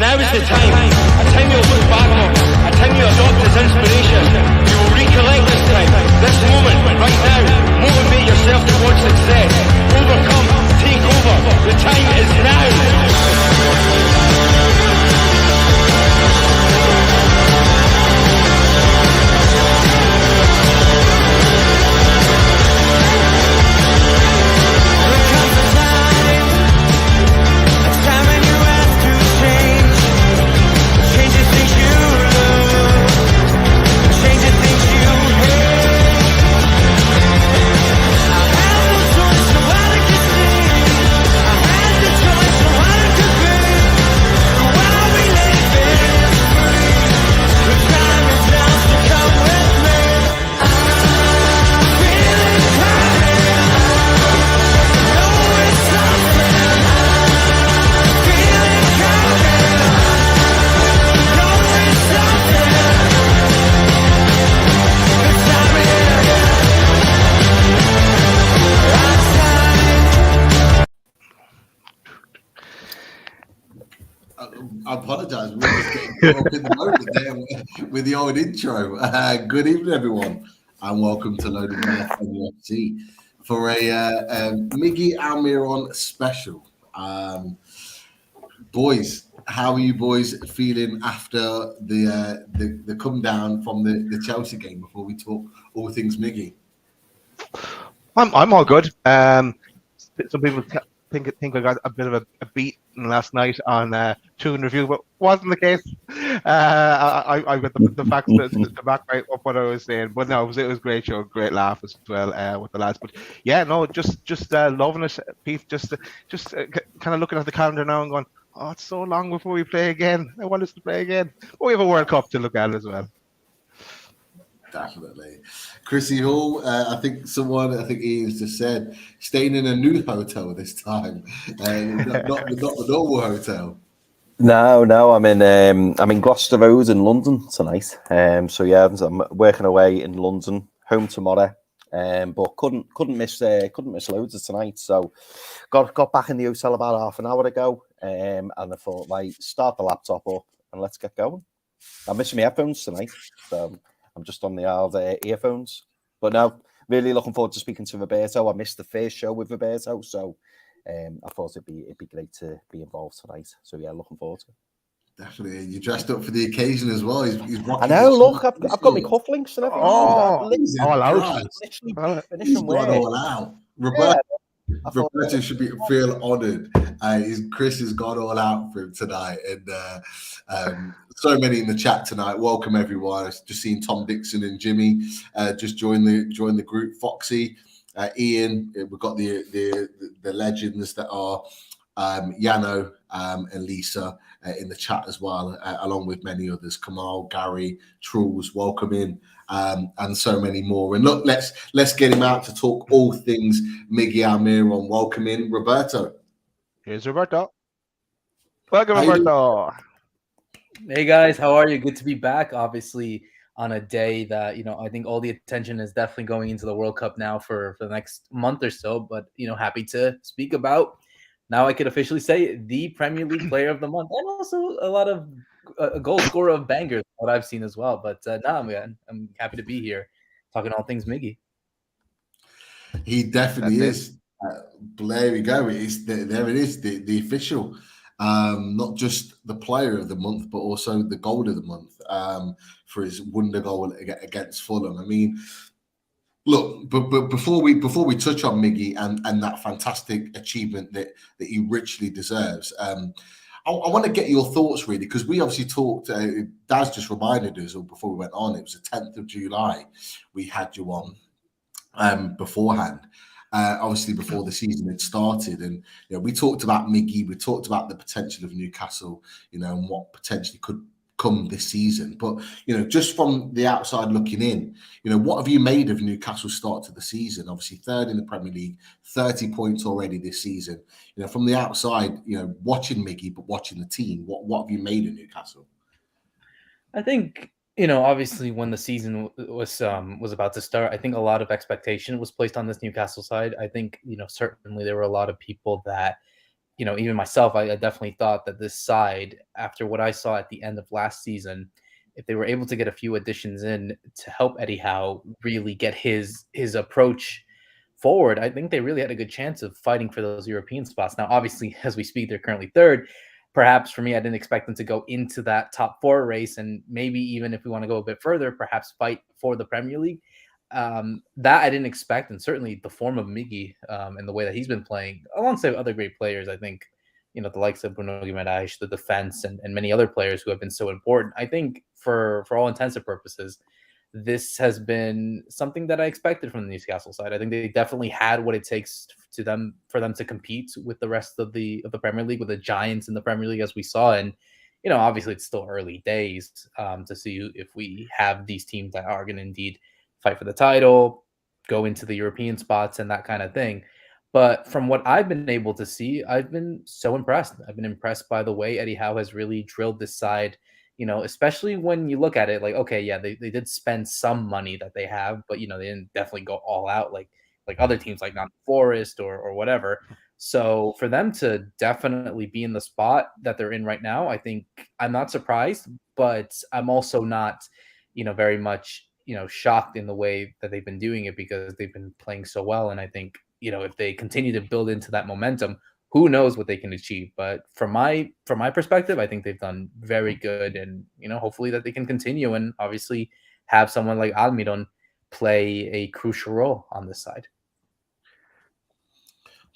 Now is the time. A time you'll look back on. A time you adopt as inspiration. You will recollect this time, this moment, right now. Motivate yourself towards success. Overcome, take over. The time is now. I apologise. We're just getting caught up in the moment there with the old intro. Good evening, everyone, and welcome to Loaded Math NUFC for a Miggy Almirón special. Boys, how are you boys feeling after the come down from the Chelsea game? Before we talk all things Miggy, I'm all good. Some people think I got a bit of a beat last night on Toon review, but wasn't the case. I got the facts to back right up what I was saying. But no, it was a great show, great laugh as well with the lads. But yeah, no, just loving it, Pete. Just kind of looking at the calendar now and going, oh, it's so long before we play again. I want us to play again. But we have a World Cup to look at as well. Definitely. Chrissy Hall, I think Ian's just said, staying in a new hotel this time, not the normal hotel. No, I'm in Gloucester Road in London tonight. So yeah, I'm working away in London, home tomorrow. But couldn't miss loads of tonight. So got back in the hotel about half an hour ago. And I thought, right, start the laptop up and let's get going. I'm missing my headphones tonight, so I'm just on the old earphones. But no, really looking forward to speaking to Roberto. I missed the first show with Roberto, so I thought it'd be great to be involved tonight. So yeah, looking forward to it. Definitely, you dressed up for the occasion as well. He's rocking. I know. Look, I've got my cufflinks and everything. All out. He's gone all out. Roberto should feel honoured. Chris has gone all out for him tonight, and so many in the chat tonight. Welcome everyone. I've just seen Tom Dixon and Jimmy just join the group. Foxy, Ian. We've got the legends that are Yano and Lisa in the chat as well, along with many others. Kamal, Gary, Truls, welcome in. And so many more. And look, let's get him out to talk all things Miggy Almirón. Welcome in, Roberto. Here's Roberto. Welcome, Roberto. Hey guys, how are you? Good to be back. Obviously, on a day that I think all the attention is definitely going into the World Cup now for the next month or so. But happy to speak about. Now I could officially say the Premier League Player of the Month, and also a lot of a goal scorer of bangers, what I've seen as well. But I'm happy to be here talking all things Miggy. He definitely is. There we go. There it is, the official, not just the Player of the Month, but also the Goal of the Month for his wonder goal against Fulham. I mean, look, but before we touch on Miggy and that fantastic achievement that he richly deserves, I want to get your thoughts really, because we obviously talked. Daz just reminded us before we went on. It was the 10th of July. We had you on beforehand, obviously before the season had started, and we talked about Miggy. We talked about the potential of Newcastle, and what potentially could come this season. But just from the outside looking in, what have you made of Newcastle's start to the season? Obviously third in the Premier League, 30 points already this season. From the outside, watching Miggy but watching the team, what have you made of Newcastle? I think obviously when the season was about to start, I think a lot of expectation was placed on this Newcastle side. I think certainly there were a lot of people that even myself, I definitely thought that this side, after what I saw at the end of last season, if they were able to get a few additions in to help Eddie Howe really get his approach forward, I think they really had a good chance of fighting for those European spots. Now, obviously, as we speak, they're currently third. Perhaps for me, I didn't expect them to go into that top 4 race, and maybe even if we want to go a bit further, perhaps fight for the Premier League. That I didn't expect, and certainly the form of Miggy and the way that he's been playing, alongside other great players. I think the likes of Bruno Guimaraes, the defense, and many other players who have been so important. I think for all intents and purposes, this has been something that I expected from the Newcastle side. I think they definitely had what it takes for them to compete with the rest of the Premier League, with the giants in the Premier League, as we saw. And obviously it's still early days to see if we have these teams that are going to indeed fight for the title, go into the European spots, and that kind of thing. But from what I've been able to see, I've been so impressed. I've been impressed by the way Eddie Howe has really drilled this side. Especially when you look at it like, okay, yeah, they did spend some money that they have, but they didn't definitely go all out like other teams like Nottingham Forest or whatever. So for them to definitely be in the spot that they're in right now, I think I'm not surprised, but I'm also not, very much, shocked in the way that they've been doing it, because they've been playing so well. And I think, if they continue to build into that momentum, who knows what they can achieve. But from my perspective, I think they've done very good, and hopefully that they can continue, and obviously have someone like Almirón play a crucial role on this side.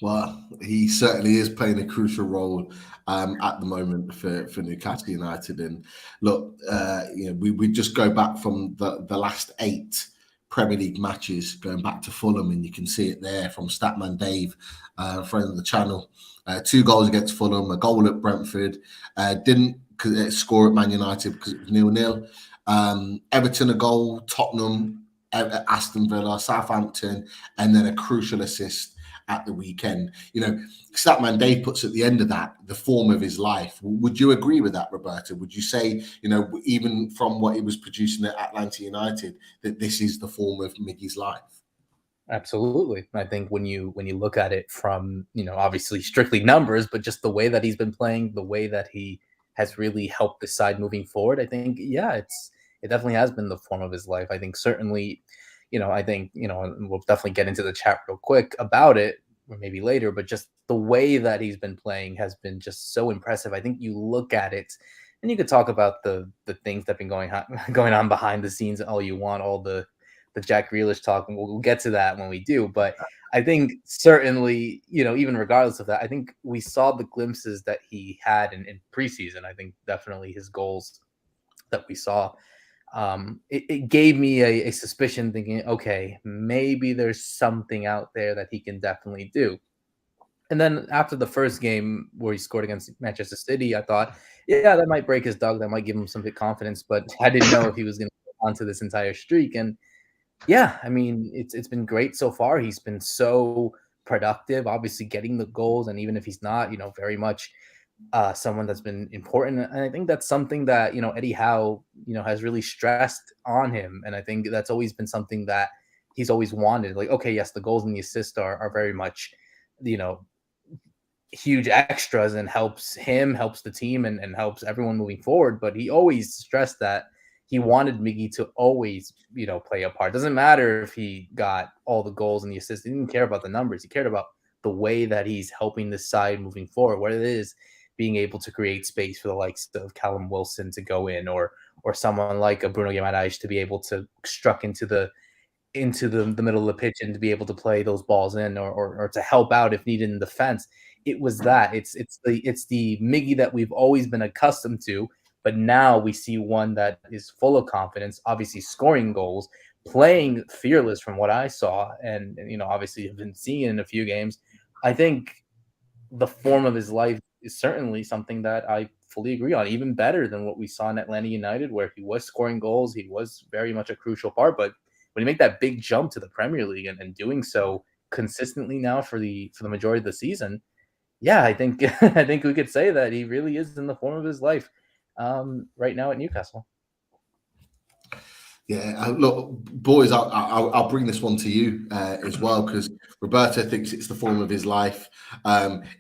Well, he certainly is playing a crucial role at the moment for Newcastle United. And look, we just go back from the last 8 Premier League matches, going back to Fulham, and you can see it there from Statman Dave, friend of the channel. 2 goals against Fulham, a goal at Brentford, didn't score at Man United because it was 0-0. Everton a goal, Tottenham, Aston Villa, Southampton, and then a crucial assist at the weekend. Statman Dave puts at the end of that the form of his life. Would you agree with that, Roberto? Would you say, even from what he was producing at Atlanta United, that this is the form of Miggy's life? Absolutely. I think when you look at it from, obviously strictly numbers, but just the way that he's been playing, the way that he has really helped the side moving forward, I think, yeah, it definitely has been the form of his life. I think certainly, I think, and we'll definitely get into the chat real quick about it, or maybe later, but just the way that he's been playing has been just so impressive. I think you look at it, and you could talk about the things that have been going on behind the scenes all you want, all the Jack Grealish talk, and we'll get to that when we do. But I think certainly, even regardless of that, I think we saw the glimpses that he had in preseason. I think definitely his goals that we saw, it gave me a suspicion, thinking, okay, maybe there's something out there that he can definitely do. And then after the first game where he scored against Manchester City, I thought, yeah, that might break his dog. That might give him some bit confidence, but I didn't know if he was going to go on to this entire streak. And yeah, I mean, it's been great so far. He's been so productive, obviously getting the goals, and even if he's not, very much someone that's been important. And I think that's something that Eddie Howe has really stressed on him, and I think that's always been something that he's always wanted. Like, okay, yes, the goals and the assists are very much huge extras, and helps the team, and helps everyone moving forward. But he always stressed that he wanted Miggy to always, play a part. Doesn't matter if he got all the goals and the assists. He didn't care about the numbers. He cared about the way that he's helping the side moving forward, whether it is being able to create space for the likes of Callum Wilson to go in, or someone like a Bruno Guimaraes to be able to struck into the middle of the pitch and to be able to play those balls in, or to help out if needed in defense. It was that. It's the Miggy that we've always been accustomed to. But now we see one that is full of confidence, obviously scoring goals, playing fearless from what I saw. And obviously have been seeing in a few games. I think the form of his life is certainly something that I fully agree on, even better than what we saw in Atlanta United, where he was scoring goals. He was very much a crucial part. But when you make that big jump to the Premier League and doing so consistently now for the majority of the season, yeah, I think we could say that he really is in the form of his life right now at Newcastle. Yeah, look, boys, I'll bring this one to you as well, because Roberto thinks it's the form of his life.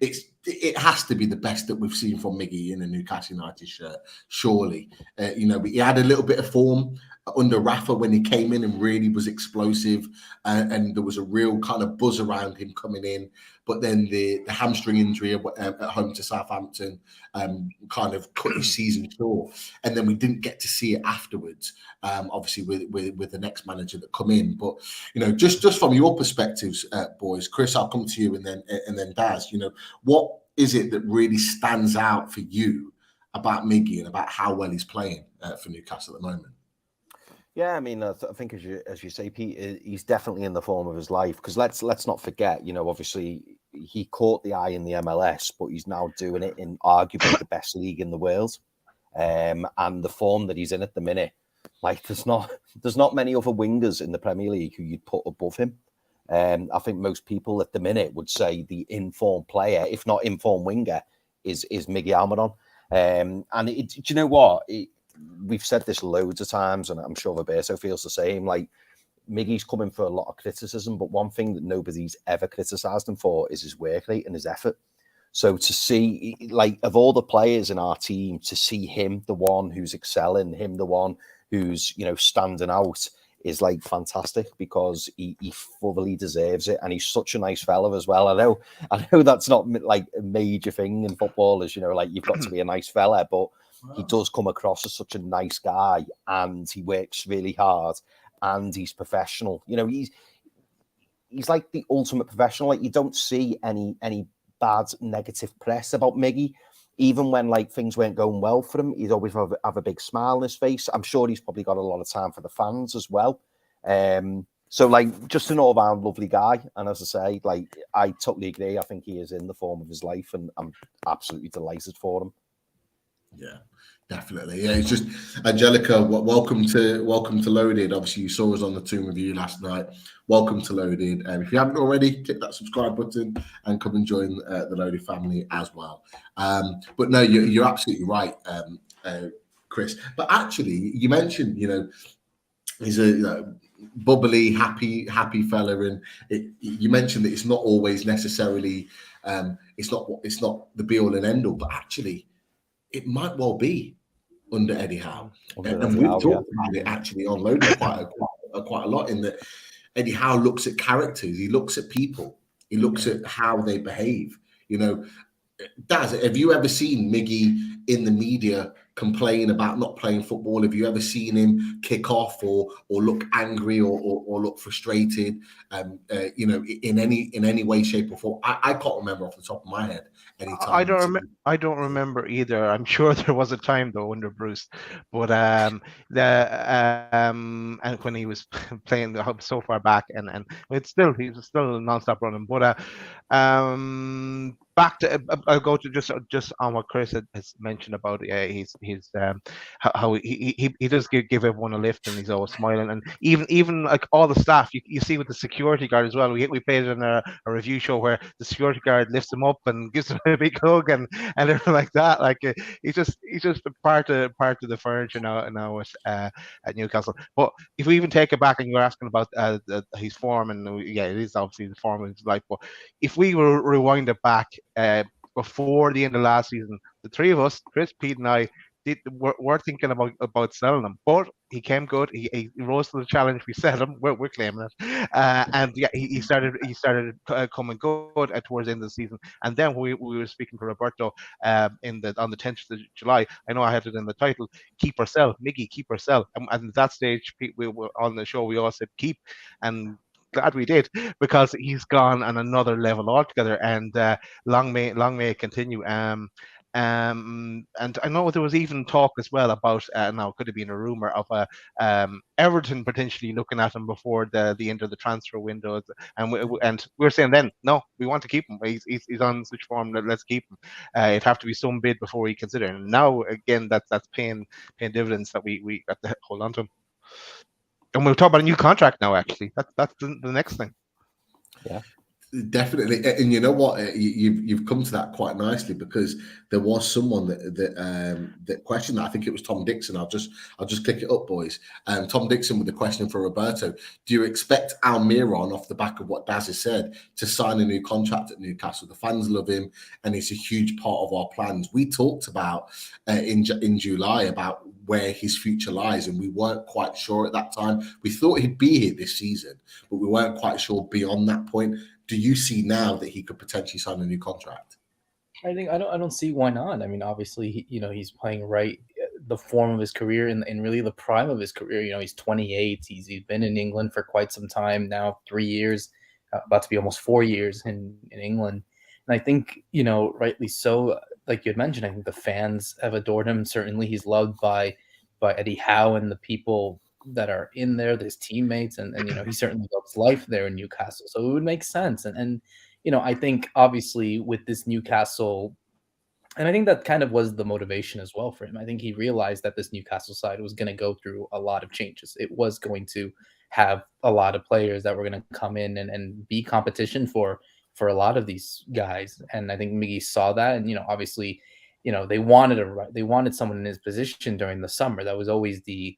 It's it has to be the best that we've seen from Miggy in a Newcastle United shirt, surely. You know, he had a little bit of form under Rafa when he came in and really was explosive, and there was a real kind of buzz around him coming in. But then the hamstring injury at home to Southampton kind of cut his season short, and then we didn't get to see it afterwards. Obviously, with the next manager that come in. But you know, just from your perspectives, boys, Chris, I'll come to you, and then Daz. You know, what is it that really stands out for you about Miggy and about how well he's playing for Newcastle at the moment? Yeah, I mean, I think as you say, Pete, he's definitely in the form of his life. Because let's not forget, you know, obviously he caught the eye in the MLS, but he's now doing it in arguably the best league in the world, and the form that he's in at the minute. Like, there's not many other wingers in the Premier League who you'd put above him. I think most people at the minute would say the informed player, if not informed winger, is Miggy Almirón. And do you know what? We've said this loads of times, and I'm sure Roberto feels the same. Like, Miggy's coming for a lot of criticism, but one thing that nobody's ever criticised him for is his work rate and his effort. So to see, like, of all the players in our team, to see him the one who's excelling, him the one who's, you know, standing out, is like fantastic, because he fully deserves it, and he's such a nice fella as well. I know that's not like a major thing in football, as you know, like, you've got to be a nice fella, but he does come across as such a nice guy, and he works really hard, and he's professional. You know, he's like the ultimate professional. Like, you don't see any bad negative press about Miggy. Even when, like, things weren't going well for him, he'd always have a big smile on his face. I'm sure he's probably got a lot of time for the fans as well. So, like, just an all-round lovely guy. And as I say, like, I totally agree. I think he is in the form of his life, and I'm absolutely delighted for him. Yeah, definitely. Yeah, it's just, Angelica, welcome to Loaded. Obviously, you saw us on the Toon review last night. Welcome to Loaded. If you haven't already, click that subscribe button and come and join the Loaded family as well. But no, you're absolutely right, Chris. But actually, you mentioned, you know, he's a bubbly, happy fella, and you mentioned that it's not always necessarily, it's not the be all and end all, but actually, it might well be under Eddie Howe. And we've talked about it actually on Loaded quite a lot, in that Eddie Howe looks at characters, he looks at people, he looks at how they behave. You know, Daz, have you ever seen Miggy in the media complain about not playing football? Have you ever seen him kick off or look angry or look frustrated? You know, in any way, shape, or form? I can't remember off the top of my head any time. I don't remember either. I'm sure there was a time though under Bruce, but and when he was playing the hub so far back, and he was still non-stop running. But back to I'll go to just on what Chris has mentioned about how he does give everyone a lift, and he's always smiling, and even like all the staff you see with the security guard as well. We played in a review show where the security guard lifts him up and gives him a big hug and everything like that. Like he's just a part of the furniture now at Newcastle. But if we even take it back, and you're asking about his form, and yeah, it is obviously the form of his life. But if we were rewind it back before the end of last season, the three of us, Chris, Pete, and I, we're thinking about selling him, but he came good. He rose to the challenge. We set him. We're claiming it, and yeah, he started coming good towards the end of the season. And then we were speaking to Roberto on the 10th of July. I know I had it in the title. Keep or sell, Miggy. Keep or sell. And at that stage, we were on the show. We all said keep, and glad we did, because he's gone on another level altogether. And long may it continue. And I know there was even talk as well about now it could have been a rumor of Everton potentially looking at him before the end of the transfer window, and we're saying then no, we want to keep him. He's on such form that let's keep him. It'd have to be some bid before we consider. And now again, that's paying dividends that we got to hold on to him. And we'll talk about a new contract now. Actually, that's the next thing. Yeah. Definitely, and you know what? You've come to that quite nicely, because there was someone that questioned that. I think it was Tom Dixon. I'll just click it up, boys. Tom Dixon with the question for Roberto: do you expect Almiron, off the back of what Daz has said, to sign a new contract at Newcastle? The fans love him, and it's a huge part of our plans. We talked about in July about where his future lies, and we weren't quite sure at that time. We thought he'd be here this season, but we weren't quite sure beyond that point. Do you see now that he could potentially sign a new contract? I don't see why not. I mean, obviously, he's playing right the form of his career in really the prime of his career. He's 28. He's been in England for quite some time now, 3 years, about to be almost 4 years in England. And I think, rightly so, like you had mentioned, I think the fans have adored him. Certainly he's loved by Eddie Howe and the people that are in there, his teammates, and he certainly loves life there in Newcastle. So it would make sense. And I think obviously with this Newcastle, and I think that kind of was the motivation as well for him. I think he realized that this Newcastle side was going to go through a lot of changes. It was going to have a lot of players that were going to come in and be competition for a lot of these guys. And I think Miggy saw that, and obviously, they wanted someone in his position during the summer. That was always the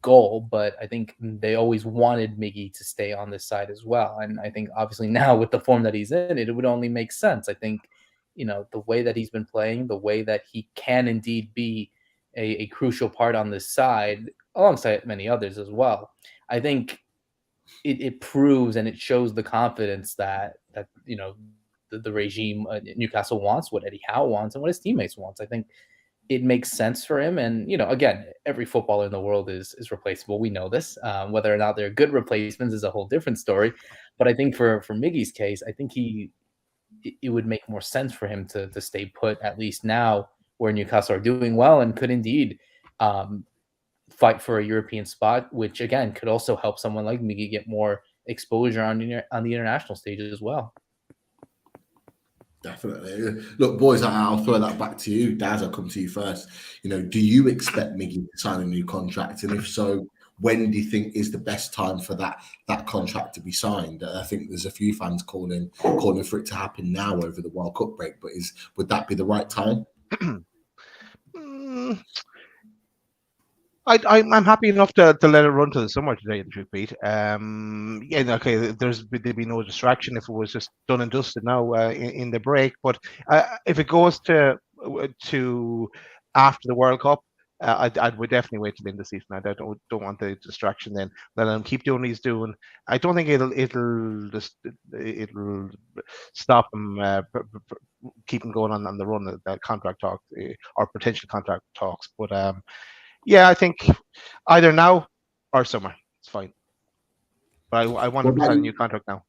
goal, but I think they always wanted Miggy to stay on this side as well. And I think obviously now with the form that he's in, it would only make sense. I think, the way that he's been playing, the way that he can indeed be a crucial part on this side, alongside many others as well. I think it proves and it shows the confidence that the regime Newcastle wants, what Eddie Howe wants, and what his teammates wants. I think it makes sense for him. And, again, every footballer in the world is replaceable. We know this. Whether or not they're good replacements is a whole different story. But I think for Miggy's case, I think it would make more sense for him to stay put, at least now where Newcastle are doing well and could indeed fight for a European spot, which, again, could also help someone like Miggy get more exposure on the international stage as well. Definitely. Look, boys, I'll throw that back to you. Daz, I'll come to you first. Do you expect Miggy to sign a new contract? And if so, when do you think is the best time for that contract to be signed? I think there's a few fans calling for it to happen now over the World Cup break, but would that be the right time? I'm happy enough to let it run to the summer today, in truth be. Okay, there'd be no distraction if it was just done and dusted now in the break. But if it goes to after the World Cup, I would definitely wait till the end of the season. I don't want the distraction then. Let him keep doing what he's doing. I don't think it'll stop him keeping going on the run of that contract talk or potential contract talks. But yeah, I think either now or summer. It's fine. But I want to sign a new contract now.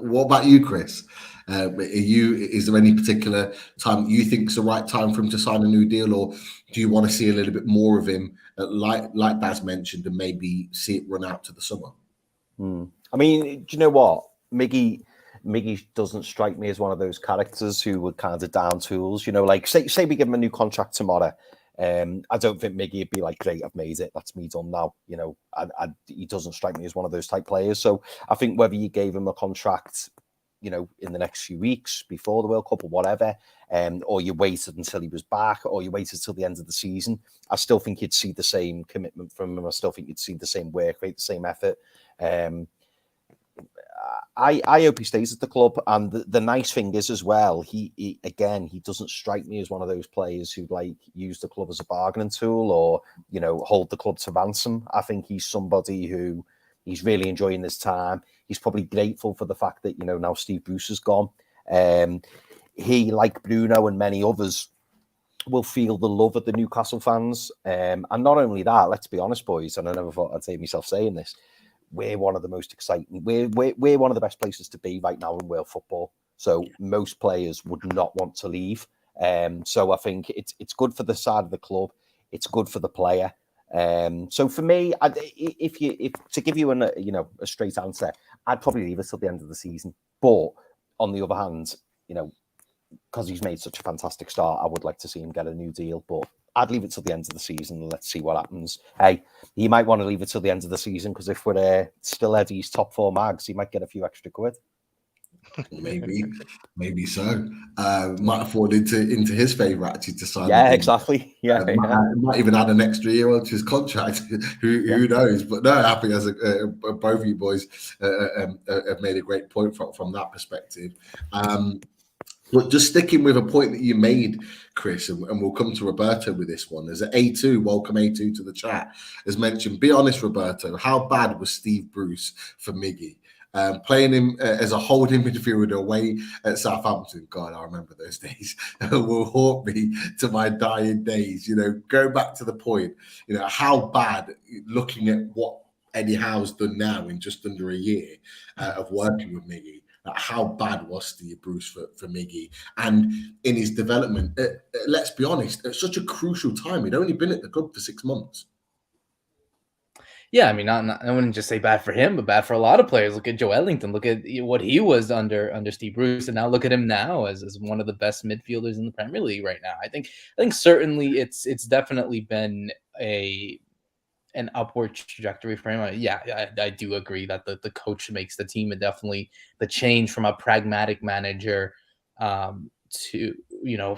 What about you, Chris? Is there any particular time you think is the right time for him to sign a new deal, or do you want to see a little bit more of him, like Baz mentioned, and maybe see it run out to the summer? I mean, do you know what? Miggy doesn't strike me as one of those characters who would kind of down tools. Like say we give him a new contract tomorrow. I don't think Miggy would be like, great, I've made it. That's me done now. He doesn't strike me as one of those type players. So I think whether you gave him a contract, in the next few weeks before the World Cup or whatever, or you waited until he was back, or you waited till the end of the season, I still think you'd see the same commitment from him. I still think you'd see the same work rate, the same effort. I hope he stays at the club, and the nice thing is as well, he doesn't strike me as one of those players who like use the club as a bargaining tool or hold the club to ransom. I think he's somebody who he's really enjoying this time. He's probably grateful for the fact that now Steve Bruce is gone. He, like Bruno and many others, will feel the love of the Newcastle fans, and not only that. Let's be honest, boys, and I never thought I'd say myself saying this. We're one of the most exciting. We're one of the best places to be right now in world football. So most players would not want to leave. So I think it's good for the side of the club. It's good for the player. So for me, if to give you a straight answer, I'd probably leave it till the end of the season. But on the other hand, because he's made such a fantastic start, I would like to see him get a new deal. But I'd leave it till the end of the season and let's see what happens. Hey, he might want to leave it till the end of the season because if we're still Eddie's top 4 mags, he might get a few extra quid. Maybe so. Might have fallen into his favour actually to sign. Yeah, exactly. Yeah, might even add an extra year onto his contract. Who knows? But no, happy as both of you boys have made a great point from that perspective. But just sticking with a point that you made, Chris, and we'll come to Roberto with this one. There's an A2, welcome A2 to the chat, as mentioned. Be honest, Roberto, how bad was Steve Bruce for Miggy? Playing him as a holding midfielder away at Southampton, God, I remember those days, will haunt me to my dying days. Go back to the point, how bad, looking at what Eddie Howe's done now in just under a year of working with Miggy, how bad was Steve Bruce for Miggy? And in his development, let's be honest, at such a crucial time, he'd only been at the club for 6 months. Yeah, I mean, I wouldn't just say bad for him, but bad for a lot of players. Look at Joe Ellington. Look at what he was under Steve Bruce, and now look at him now as one of the best midfielders in the Premier League right now. I think certainly it's definitely been an upward trajectory for him. Yeah, I do agree that the coach makes the team, and definitely the change from a pragmatic manager to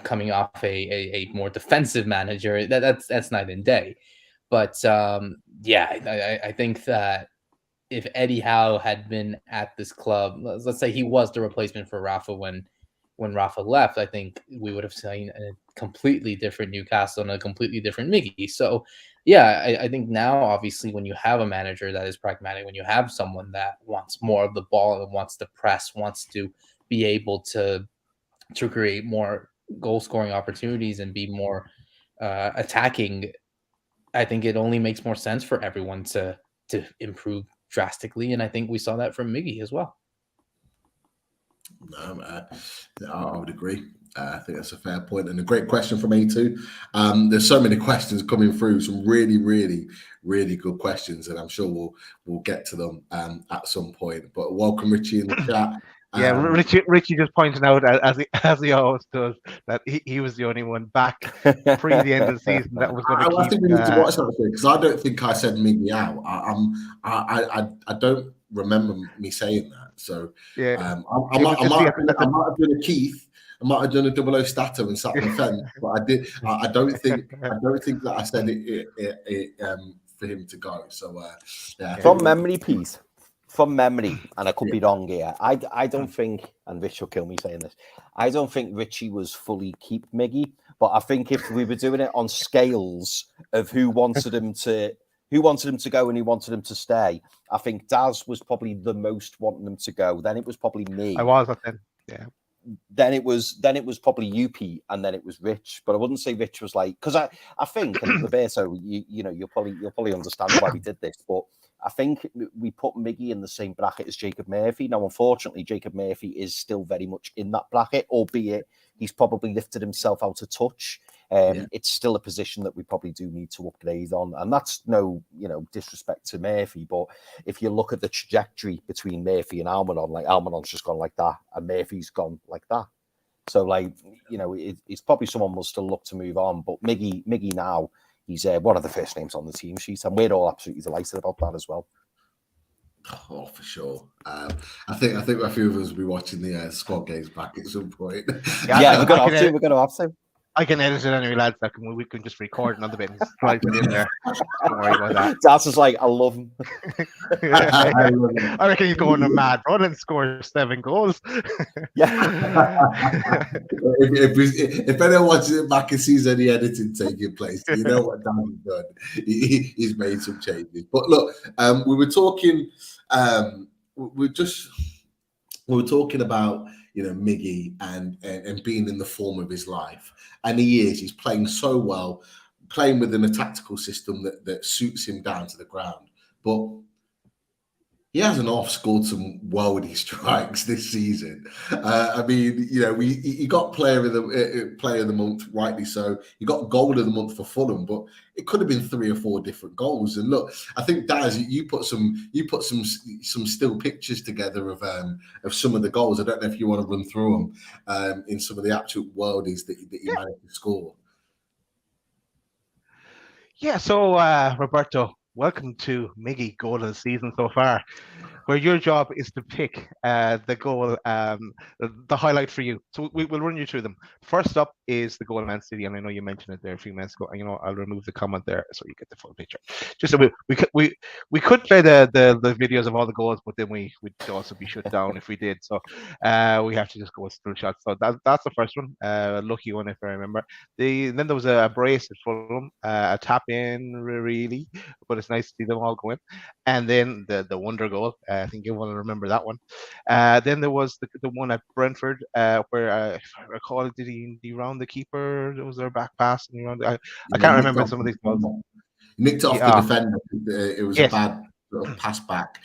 coming off a more defensive manager. That's night and day. But I think that if Eddie Howe had been at this club, let's say he was the replacement for Rafa when Rafa left, I think we would have seen a completely different Newcastle and a completely different Miggy. So, yeah, I think now, obviously, when you have a manager that is pragmatic, when you have someone that wants more of the ball and wants to press, wants to be able to create more goal-scoring opportunities and be more attacking, I think it only makes more sense for everyone to improve drastically, and I think we saw that from Miggy as well. No, I would agree. I think that's a fair point and a great question from A2. There's so many questions coming through, some really, really, really good questions, and I'm sure we'll get to them at some point. But welcome, Richie, in the chat. Yeah, Richie just pointing out, as he always does, that he was the only one back pre the end of the season that was going to keep. I think we need to watch that because I don't think I said Miggy out. I don't remember me saying that. So yeah, I might have done a Keith. I might have done a 00 Stato and sat on the fence, but I did. I don't think that I said it for him to go. So from memory, Pete. From memory, and I could be wrong here, I don't think, and Rich will kill me saying this, I don't think Richie was fully keep Miggy, but I think if we were doing it on scales of who wanted him to go and who wanted him to stay, I think Daz was probably the most wanting him to go. Then it was probably me. I was, yeah. Then it was probably you, Pete, and then it was Rich. But I wouldn't say Rich was like, because I think, and Roberto, you'll probably understand why we did this, but I think we put Miggy in the same bracket as Jacob Murphy. Now, unfortunately, Jacob Murphy is still very much in that bracket, albeit he's probably lifted himself out a touch. It's still a position that we probably do need to upgrade on. And that's no, disrespect to Murphy. But if you look at the trajectory between Murphy and Almiron, like Almiron's just gone like that and Murphy's gone like that. So, it's probably someone will still look to move on. But Miggy now, he's one of the first names on the team sheet, and we're all absolutely delighted about that as well. Oh, for sure. I think a few of us will be watching the squad games back at some point. Yeah, we're going to have to. I can edit it anyway, lads. We can just record another bit and slide it in there. Don't worry about that. That's just like, I love him. I reckon he's going a mad run and scores 7 goals. Yeah. if anyone watches it back and sees any editing taking place, you know what Danny's done. He's made some changes. But look, we were talking. We were talking about Miggy and being in the form of his life, and he's playing so well, playing within a tactical system that suits him down to the ground. But he hasn't scored some worldy strikes this season. I mean, he got player of the month, rightly so. He got goal of the month for Fulham, but it could have been 3 or 4 different goals. And look, I think Daz, you put some still pictures together of some of the goals. I don't know if you want to run through them in some of the absolute worldies that you managed to score. Yeah, so Roberto, welcome to Miggy goal of the season so far, where your job is to pick the goal, the highlight for you. So we'll run you through them. First up is the goal of Man City, and I know you mentioned it there a few minutes ago. And, I'll remove the comment there so you get the full picture. Just so we could play the videos of all the goals, but then we'd also be shut down if we did. So we have to just go with still shots. So that's the first one, lucky one if I remember. Then there was a brace at Fulham, a tap in really, but it's nice to see them all go in. And then the wonder goal. I think you want to remember that one. Then there was the one at Brentford, where if I recall, did he round the keeper? Was there a back pass? And I can't remember some of these goals. Nicked it off the defender. It was a bad sort of pass back.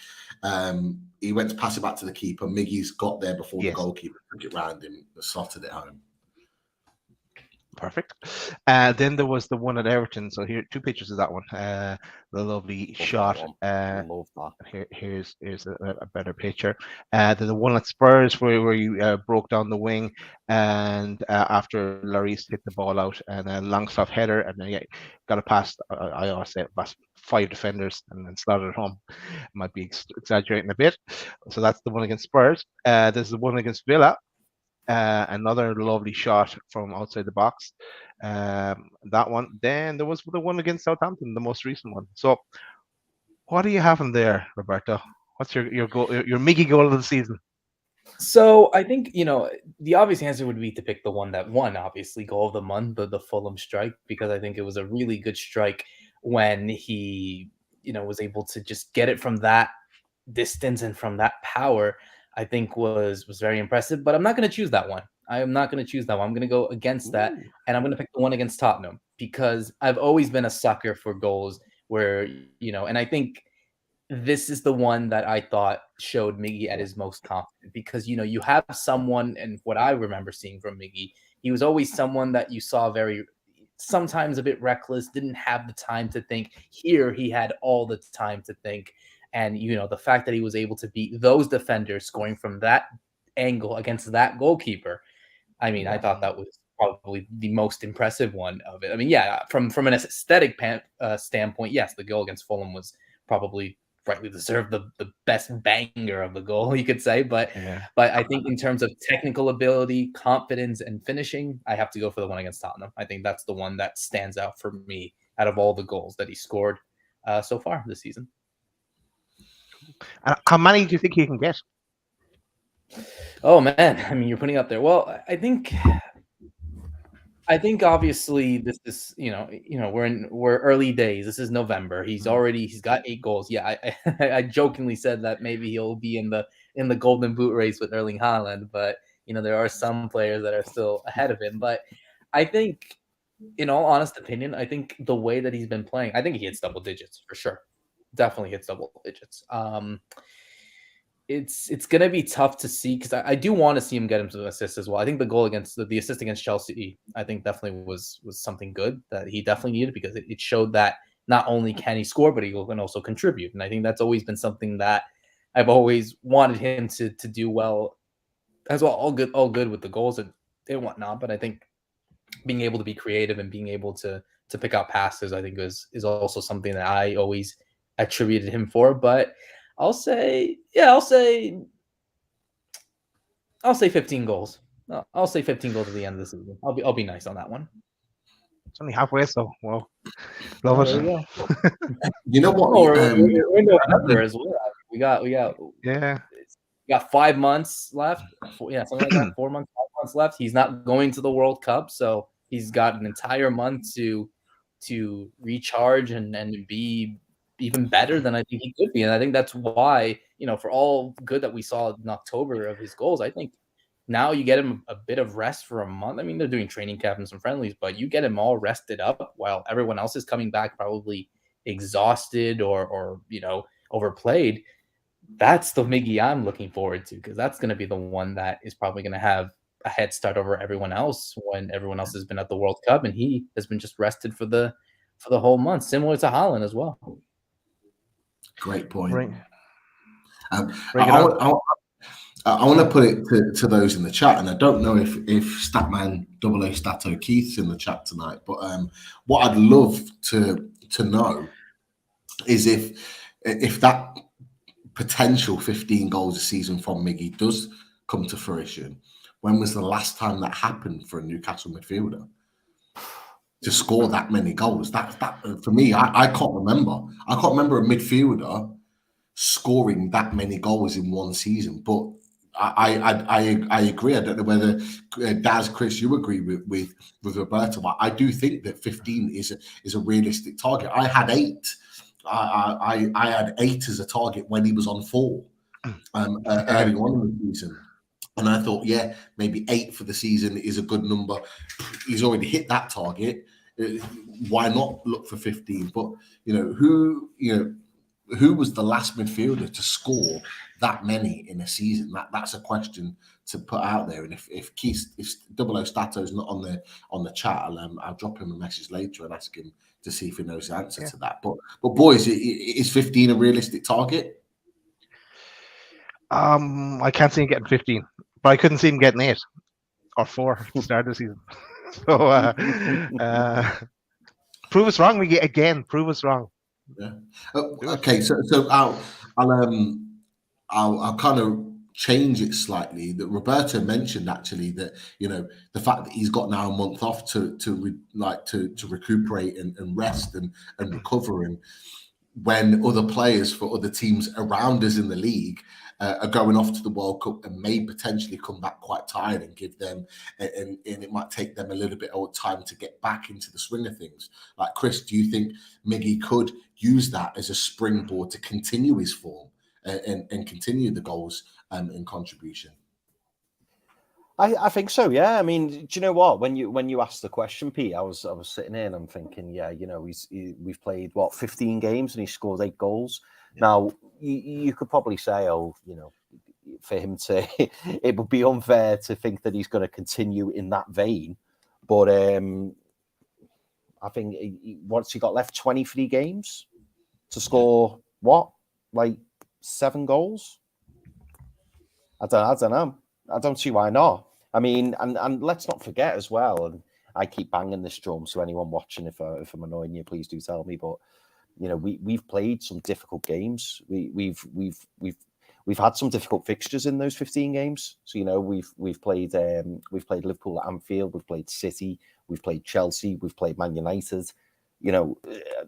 He went to pass it back to the keeper. Miggy's got there before the goalkeeper took it round him, slotted it home. Perfect. Then there was the one at Everton. So here, two pictures of that one. The lovely shot. Love that. Here's a better picture. Then the one at Spurs where you broke down the wing, and after Lloris hit the ball out, and a Longstaff header, and then got a pass. I always say past 5 defenders and then slotted it home. Might be exaggerating a bit. So that's the one against Spurs. There's the one against Villa. Another lovely shot from outside the box. That one. Then there was the one against Southampton, the most recent one. So, what are you having there, Roberto? What's your goal, your Miggy goal of the season? So I think the obvious answer would be to pick the one that won, obviously, goal of the month, the Fulham strike, because I think it was a really good strike when he was able to just get it from that distance and from that power. I think was very impressive, but I'm not going to choose that one. I am not going to choose that one. I'm going to go against that, and I'm going to pick the one against Tottenham because I've always been a sucker for goals where, and I think this is the one that I thought showed Miggy at his most confident because, you have someone, and what I remember seeing from Miggy, he was always someone that you saw sometimes a bit reckless, didn't have the time to think. Here, he had all the time to think. And, the fact that he was able to beat those defenders scoring from that angle against that goalkeeper, I thought that was probably the most impressive one of it. From an aesthetic standpoint, yes, the goal against Fulham was probably rightly deserved the best banger of the goal, you could say. But I think in terms of technical ability, confidence, and finishing, I have to go for the one against Tottenham. I think that's the one that stands out for me out of all the goals that he scored so far this season. How many do you think he can get? Oh man, you're putting up there. Well, I think obviously this is we're early days. This is November. He's got 8 goals. Yeah, I jokingly said that maybe he'll be in the Golden Boot race with Erling Haaland, but there are some players that are still ahead of him. But I think, in all honest opinion, I think the way that he's been playing, I think he hits double digits for sure. Definitely hits double digits. It's gonna be tough to see because I do want to see him get him some assists as well. I think the goal against the assist against Chelsea, I think definitely was something good that he definitely needed because it showed that not only can he score, but he can also contribute. And I think that's always been something that I've always wanted him to do well as well. All good with the goals and whatnot. But I think being able to be creative and being able to pick out passes, I think is also something that I always attributed him for. But I'll say 15 goals. I'll say 15 goals at the end of the season. I'll be nice on that one. It's only halfway, so well, love it. You know what? We're in November as well. We got 5 months left. Something like that. 4 months, 5 months left. He's not going to the World Cup, so he's got an entire month to recharge and be even better than I think he could be. And I think that's why, for all good that we saw in October of his goals, I think now you get him a bit of rest for a month. They're doing training camp and some friendlies, but you get him all rested up while everyone else is coming back probably exhausted or overplayed. That's the Miggy I'm looking forward to because that's going to be the one that is probably going to have a head start over everyone else when everyone else has been at the World Cup and he has been just rested for the whole month, similar to Haaland as well. Great point. Right. I want to put it to those in the chat, and I don't know if Statman 00 Stato Keith's in the chat tonight, but what I'd love to to know is if that potential 15 goals a season from Miggy does come to fruition, when was the last time that happened for a Newcastle midfielder to score that many goals? That for me, I can't remember. I can't remember a midfielder scoring that many goals in one season. But I agree. I don't know whether Daz, Chris, you agree with Roberto, but I do think that 15 is a realistic target. I had 8. I had 8 as a target when he was on 4 early on in the season. And I thought, yeah, maybe 8 for the season is a good number. He's already hit that target. Why not look for 15? But who was the last midfielder to score that many in a season? That's a question to put out there. And if Double O Stato's not on the chat, I'll drop him a message later and ask him to see if he knows the answer to that. But boys, is 15 a realistic target? I can't see him getting 15, but I couldn't see him getting 8 or 4 at the start of the season. So prove us wrong, Miggy. Again, prove us wrong. Yeah. Okay. So I'll kind of change it slightly. That Roberto mentioned actually that the fact that he's got now a month off to recuperate and rest and recover, and when other players for other teams around us in the league are going off to the World Cup and may potentially come back quite tired and give them, and it might take them a little bit of time to get back into the swing of things. Like Chris, do you think Miggy could use that as a springboard to continue his form and continue the goals in contribution? I think so, yeah. I mean, do you know what? When you asked the question, Pete, I was sitting here and I'm thinking, yeah, we've played 15 games and he scored 8 goals. Yeah. Now you could probably say, for him to, it would be unfair to think that he's going to continue in that vein. But I think once he got left 23 games to score like 7 goals. I don't know. I don't see why not. I mean, and let's not forget as well, and I keep banging this drum, so anyone watching, if I'm annoying you, please do tell me. But we've played some difficult games. We've had some difficult fixtures in those 15 games. So we've played Liverpool at Anfield, we've played City, we've played Chelsea, we've played Man United.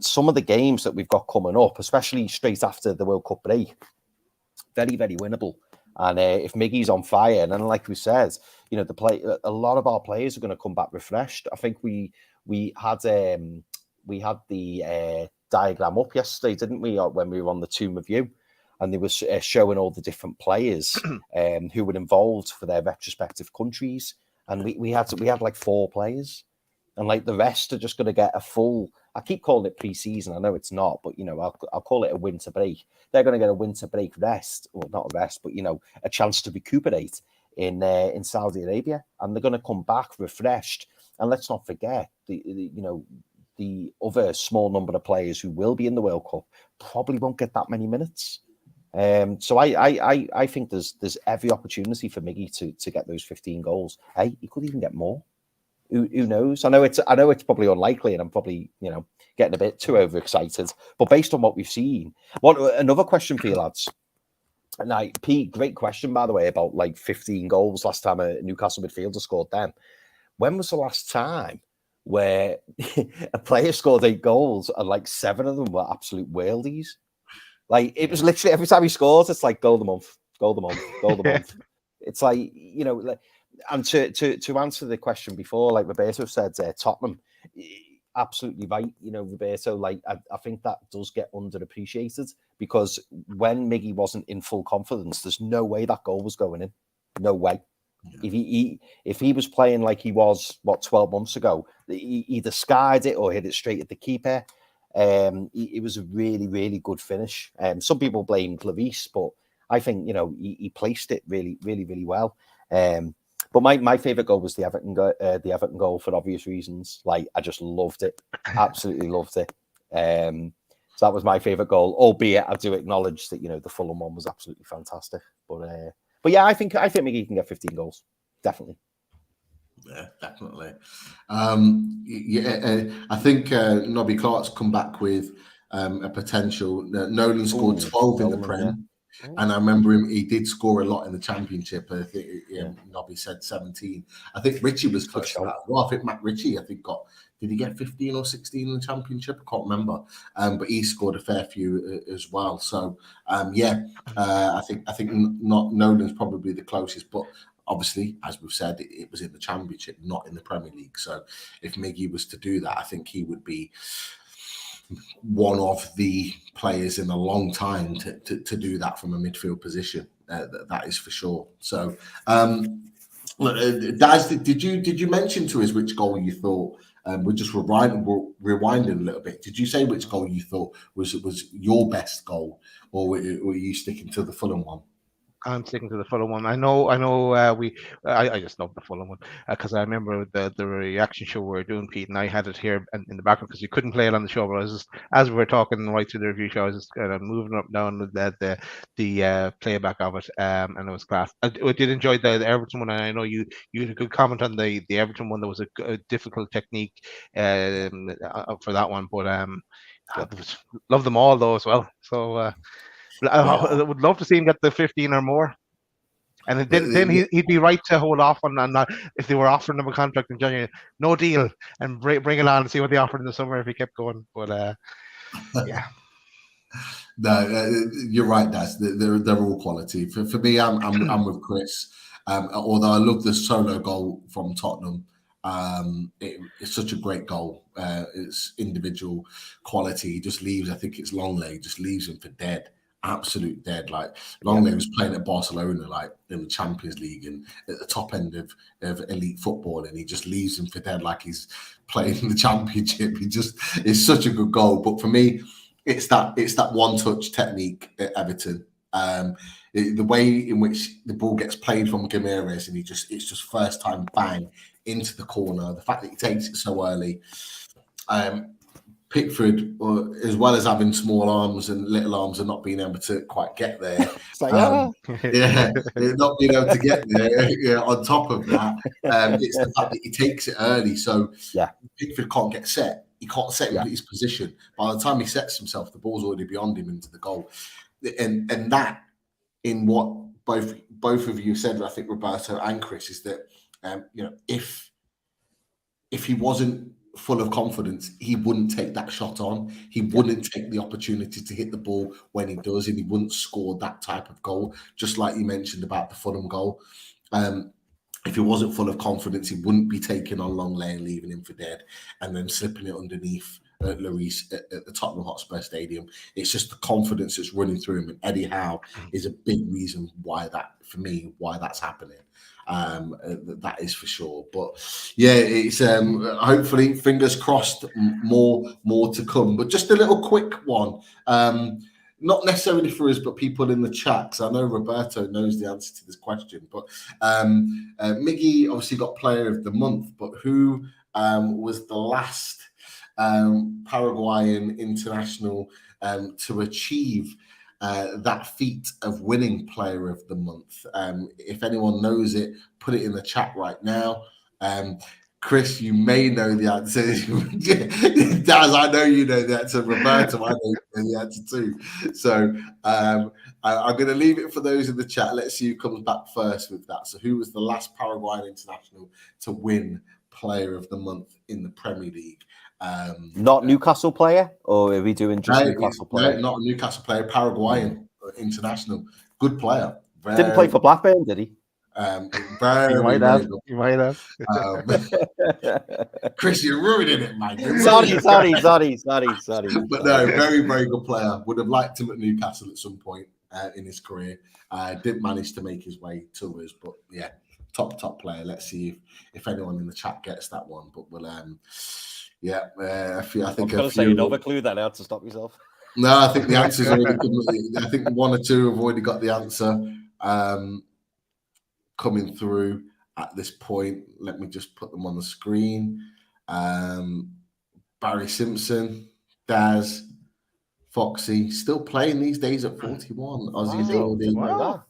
Some of the games that we've got coming up, especially straight after the World Cup break, very, very winnable. And if Miggy's on fire, and then like we said, a lot of our players are going to come back refreshed. I think we had the diagram up yesterday, didn't we, when we were on the Toon review, and they were showing all the different players who were involved for their retrospective countries, and we had like 4 players, and like the rest are just going to get a full. I keep calling it pre-season. I know it's not, but I'll call it a winter break. They're going to get a winter break rest, or not a rest, but a chance to recuperate in Saudi Arabia, and they're going to come back refreshed. And let's not forget the other small number of players who will be in the World Cup probably won't get that many minutes. So I think there's every opportunity for Miggy to get those 15 goals. Hey, he could even get more. Who knows? I know it's probably unlikely, and I'm probably getting a bit too overexcited. But based on what we've seen, another question for you lads. Now, Pete, great question by the way about like 15 goals last time a Newcastle midfielder scored them. When was the last time where a player scored 8 goals and like 7 of them were absolute worldies? Like it was literally every time he scores, it's like goal of the month, goal of the month, goal of the month. It's like and to answer the question before, like Roberto said, Tottenham, absolutely right. Roberto, like I think that does get underappreciated, because when Miggy wasn't in full confidence, there's no way that goal was going in. No way. Yeah. If he was playing like he was 12 months ago, he either skied it or hit it straight at the keeper. It was a really, really good finish. Some people blame Clarice, but I think he placed it really, really, really well. But my favourite goal was the Everton goal for obvious reasons. Like I just loved it, absolutely loved it. So that was my favourite goal. Albeit I do acknowledge that the Fulham one was absolutely fantastic. But yeah, I think Miggy can get 15 goals, definitely. Yeah, definitely. I think Nobby Clark's come back with a potential. Nolan scored 12 in the Prem. And I remember he did score a lot in the Championship. I think Nobby said 17. I think Richie was close to that as well. I think Matt Ritchie, did he get 15 or 16 in the Championship? I can't remember. But he scored a fair few as well. So, I think Nolan's probably the closest. But obviously, as we've said, it was in the Championship, not in the Premier League. So if Miggy was to do that, I think he would be one of the players in a long time to do that from a midfield position. That is for sure. So, Daz, did you mention to us which goal you thought? We're just rewinding a little bit. Did you say which goal you thought was your best goal, or were you sticking to the Fulham one? I'm sticking to the Fulham one. I know. I just love the Fulham one because I remember the reaction show we were doing, Pete, and I had it here in the background because you couldn't play it on the show. But I was just, as we were talking right through the review show, I was just kind of moving up and down with the playback of it, and it was class. I did enjoy the Everton one, and I know you had a good comment on the Everton one. That was a difficult technique for that one, but love them all though as well. So. I would love to see him get the 15 or more, and then he'd be right to hold off on that. If they were offering him a contract in January, no deal, and bring it on and see what they offered in the summer if he kept going. But yeah, no, you're right, Daz. They're all quality. For me, I'm with Chris. Although I love the solo goal from Tottenham. It's such a great goal. It's individual quality. He just leaves. I think it's Longley. Just leaves him for dead. Absolute dead. Like Longley was playing at Barcelona, like in the Champions League and at the top end of elite football, and he just leaves him for dead, like he's playing in the Championship. It's such a good goal. But for me, it's that one touch technique at Everton. The way in which the ball gets played from Gameres, and it's just first time bang into the corner. The fact that he takes it so early. Pickford, as well as having small arms and little arms and not being able to quite get there. Not being able to get there. Yeah, on top of that, it's the fact that he takes it early. So Pickford can't get set. He can't set his position. By the time he sets himself, the ball's already beyond him into the goal. And that, in what both of you said, I think Roberto and Chris, is that if he wasn't full of confidence, he wouldn't take that shot on. He wouldn't take the opportunity to hit the ball when he does, and he wouldn't score that type of goal. Just like you mentioned about the Fulham goal. If he wasn't full of confidence, he wouldn't be taking on Longley and leaving him for dead and then slipping it underneath Lloris at the Tottenham Hotspur Stadium. It's just the confidence that's running through him, and Eddie Howe is a big reason why that's happening. That is for sure. But yeah, it's hopefully, fingers crossed, more to come. But just a little quick one, not necessarily for us, but people in the chat, because I know Roberto knows the answer to this question. But Miggy obviously got Player of the Month, but who was the last Paraguayan international to achieve that feat of winning Player of the Month? If anyone knows it, put it in the chat right now. Chris, you may know the answer. Daz, I know you know the answer. Roberto, I know you know the answer too. So I'm going to leave it for those in the chat. Let's see who comes back first with that. So who was the last Paraguayan international to win Player of the Month in the Premier League? Not Newcastle player, or are we doing just Newcastle player? No, not a Newcastle player, Paraguayan international. Good player. Didn't play for Blackburn, did he? You might have. Chris, you're ruining it, man. Sorry. But no, very, very good player. Would have liked him at Newcastle at some point in his career. Didn't manage to make his way to us, but yeah, top player. Let's see if anyone in the chat gets that one. But we'll I think I was going to say another clue then how to stop yourself. No, I think the answer's already. I think one or two have already got the answer coming through at this point. Let me just put them on the screen. Barry Simpson, Daz, Foxy, still playing these days at 41. Aussie Goldie. Wow.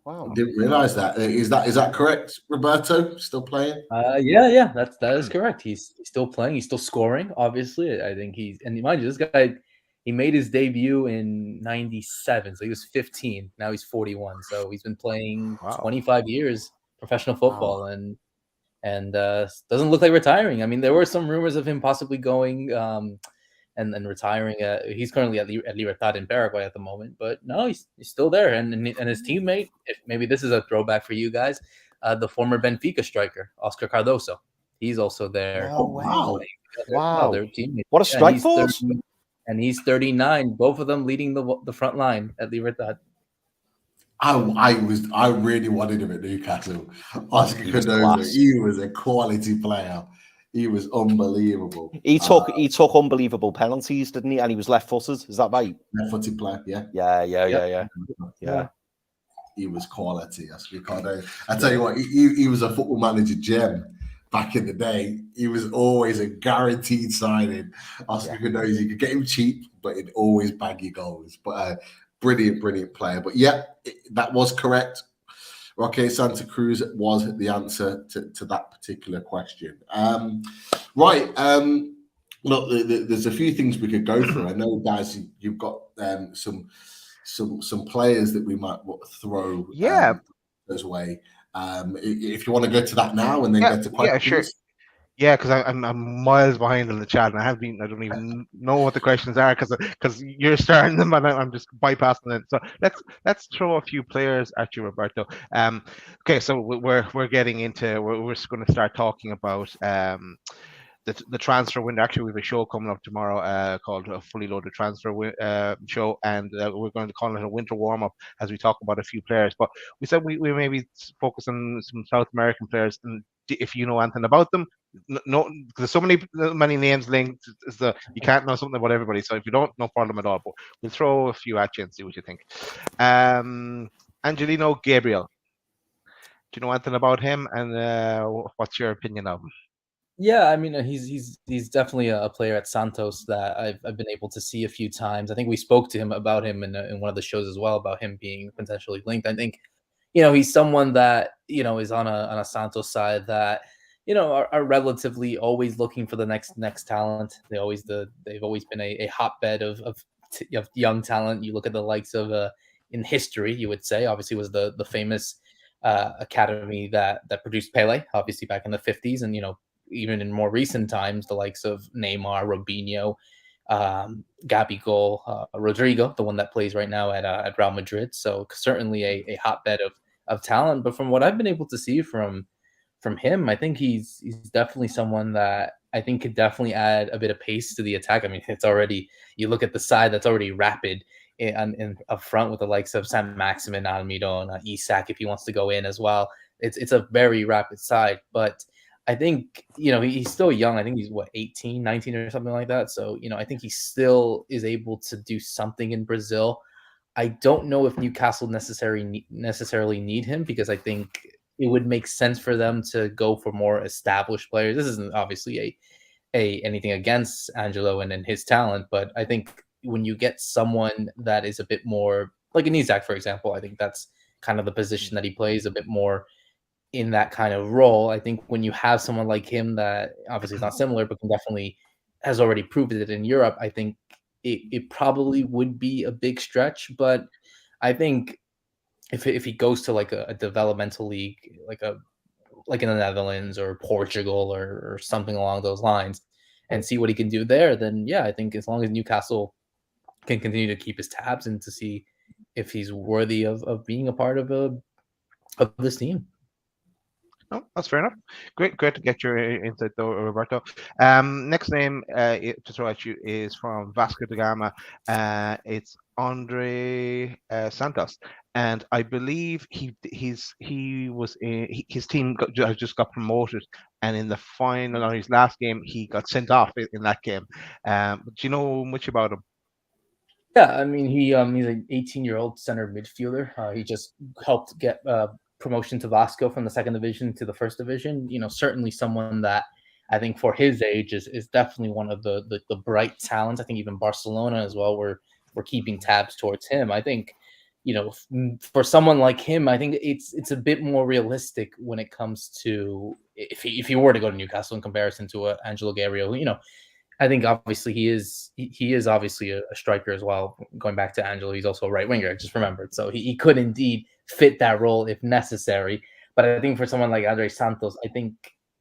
Wow. I didn't realise that. Is that correct, Roberto? Still playing? Yeah, that is correct. He's still playing. He's still scoring. Obviously, I think and mind you, this guy, he made his debut in '97, so he was 15. Now he's 41. So he's been playing Wow. 25 years professional football, and doesn't look like retiring. I mean, there were some rumors of him possibly going and retiring. He's currently at Libertad in Paraguay at the moment, but no, he's still there. And his teammate, if maybe this is a throwback for you guys, the former Benfica striker Oscar Cardoso, he's also there. No way. Wow. Wow. They're teammates. What a strike force. And he's 39. Both of them leading the front line at Libertad. I really wanted him at Newcastle. Oscar Cardoso, he was a quality player. He was unbelievable. He took unbelievable penalties, didn't he? And he was left-footed. Is that right? Left-footed player, yeah. Yeah. He was quality, Oscar Cardoso. I tell you what, he was a football manager gem back in the day. He was always a guaranteed signing. Oscar Cardoso, you could get him cheap, but he'd always bag your goals. But brilliant player. But yeah, that was correct. Roque Santa Cruz was the answer to that particular question. Right. Look, there's a few things we could go through. I know, guys, you've got some players that we might throw as way. If you want to go to that now and then get to questions. Yeah, sure. Yeah, because I'm miles behind on the chat, and I don't even know what the questions are because you're starting them, and I'm just bypassing it. So let's throw a few players at you, Roberto. Okay, so we're getting into we're just going to start talking about the transfer window. Actually, we have a show coming up tomorrow called a Fully Loaded Transfer Show, and we're going to call it a winter warm up as we talk about a few players. But we said we maybe focus on some South American players, and if you know anything about them. No, there's so many names linked. You can't know something about everybody. So if you don't, no problem at all. But we'll throw a few at you and see what you think. Angelino Gabriel. Do you know anything about him? And what's your opinion of him? Yeah, I mean, he's definitely a player at Santos that I've been able to see a few times. I think we spoke to him about him in one of the shows as well, about him being potentially linked. I think, he's someone that is on a Santos side that. Are relatively always looking for the next talent. They've always been a hotbed of young talent. You look at the likes of in history, you would say, obviously was the famous academy that produced Pele, obviously back in the 50s, and even in more recent times, the likes of Neymar, Robinho, Gabigol, Rodrigo, the one that plays right now at Real Madrid. So certainly a hotbed of talent. But from what I've been able to see from him, I think he's definitely someone that I think could definitely add a bit of pace to the attack. I mean, it's already, you look at the side that's already rapid in up front with the likes of San Maximin, Almirón, Isak, if he wants to go in as well. It's a very rapid side, but I think, he's still young. I think he's 18, 19 or something like that. So, I think he still is able to do something in Brazil. I don't know if Newcastle necessarily need him, because I think it would make sense for them to go for more established players. This isn't obviously anything against Angelo and his talent, but I think when you get someone that is a bit more like an Isak, for example, I think that's kind of the position that he plays, a bit more in that kind of role. I think when you have someone like him that obviously is not similar, but has already proved it in Europe, I think it probably would be a big stretch. But I think if he goes to like a developmental league, like in the Netherlands or Portugal or something along those lines, and see what he can do there, then yeah, I think as long as Newcastle can continue to keep his tabs and to see if he's worthy of being a part of this team. No, that's fair enough. Great to get your insight though, Roberto. Next name to throw at you is from Vasco da Gama. It's Andre Santos, and I believe his team just got promoted, and in the final on his last game he got sent off in that game. Do you know much about him? Yeah, I mean he's an 18-year-old center midfielder. He just helped get promotion to Vasco from the second division to the first division. Certainly someone that I think for his age is definitely one of the bright talents. I think even Barcelona as well we're keeping tabs towards him. I think for someone like him, I think it's a bit more realistic when it comes to if he were to go to Newcastle in comparison to Angelo Gabriel. I think obviously he is obviously a striker as well. Going back to Angelo, he's also a right winger. I just remembered, so he could indeed fit that role if necessary. But I think for someone like Andre Santos, I think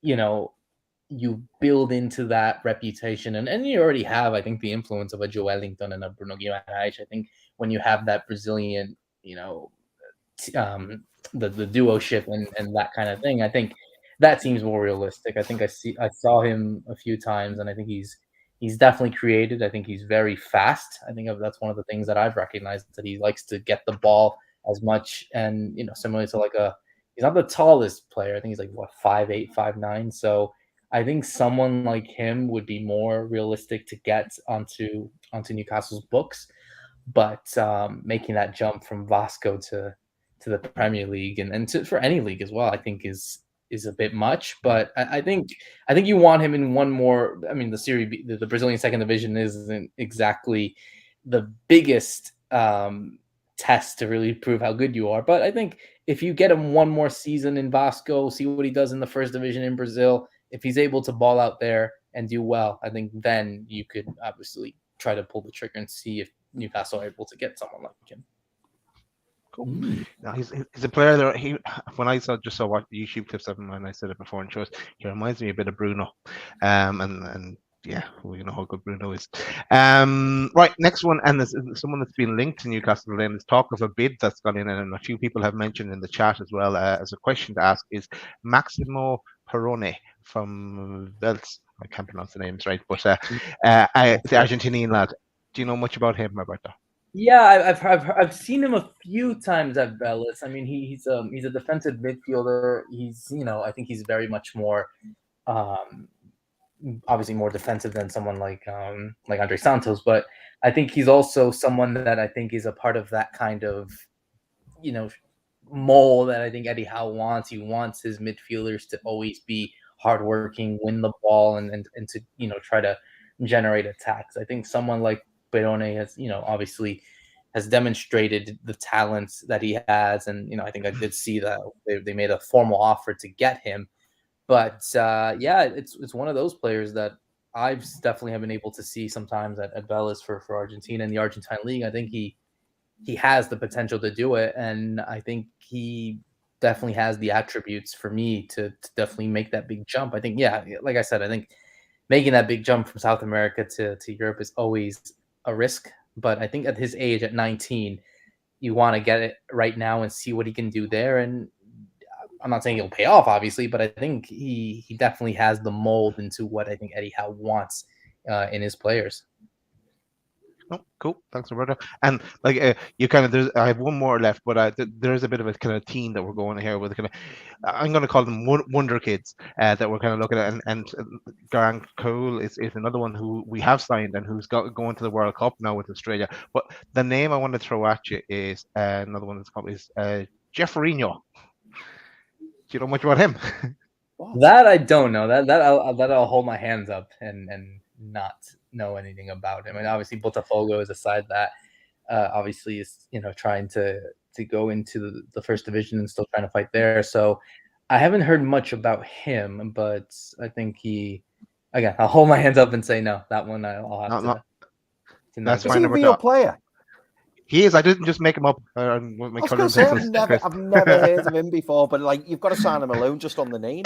you build into that reputation, and you already have, I think, the influence of a Joe Ellington and a Bruno Guimaraes. I think when you have that Brazilian, the duo-ship and that kind of thing, I think that seems more realistic. I think I saw him a few times, and I think he's definitely created. I think he's very fast. I think that's one of the things that I've recognized, that he likes to get the ball as much, and similar to he's not the tallest player. I think he's 5'8", 5'9". So I think someone like him would be more realistic to get onto Newcastle's books. But making that jump from Vasco to the Premier League and for any league as well, I think is a bit much. But I think you want him in one more. I mean, the Serie B, the Brazilian second division isn't exactly the biggest test to really prove how good you are. But I think if you get him one more season in Vasco, see what he does in the first division in Brazil, if he's able to ball out there and do well, I think then you could obviously try to pull the trigger and see if Newcastle are able to get someone like him. Cool. Now he's a player that when I saw what YouTube clips of him, and I said it before in shows, he reminds me a bit of Bruno, and yeah, we know how good Bruno is. Right, next one, and there's someone that's been linked to Newcastle. Then there's talk of a bid that's gone in, and a few people have mentioned in the chat as well as a question to ask is Maximo Perrone from Vels. I can't pronounce the names right, but the Argentinian lad. Do you know much about him, Roberto? Yeah, I've seen him a few times at Vélez. I mean, he's a defensive midfielder. He's I think he's very much more obviously more defensive than someone like Andre Santos, but I think he's also someone that I think is a part of that kind of mold that I think Eddie Howe wants. He wants his midfielders to always be hardworking, win the ball, and to try to generate attacks. I think someone like Perrone has, obviously has demonstrated the talents that he has. And, I think I did see that they made a formal offer to get him. But, yeah, it's one of those players that I've definitely have been able to see sometimes at Vélez for Argentina in the Argentine League. I think he has the potential to do it. And I think he definitely has the attributes for me to definitely make that big jump. I think, yeah, like I said, I think making that big jump from South America to Europe is always a risk, but I think at his age, at 19, you want to get it right now and see what he can do there. And I'm not saying he'll pay off, obviously, but I think he definitely has the mold into what I think Eddie Howe wants in his players. Oh, cool. Thanks, Roberto. And I have one more left, but there is a bit of a kind of theme that we're going here with. I'm going to call them wonder kids that we're kind of looking at, and Garang Cole is another one who we have signed and who's going to the World Cup now with Australia. But the name I want to throw at you is another one that's called Jeffreyinho. Do you know much about him? That I don't know. That I'll hold my hands up and not know anything about him. And obviously Botafogo is a side that obviously is trying to go into the first division and still trying to fight there. So I haven't heard much about him, but I think I'll hold my hands up and say no. That one I'll have to. That's fine. Is he a real player? He is. I didn't just make him up. I've never heard of him before, but you've got to sign him alone just on the name.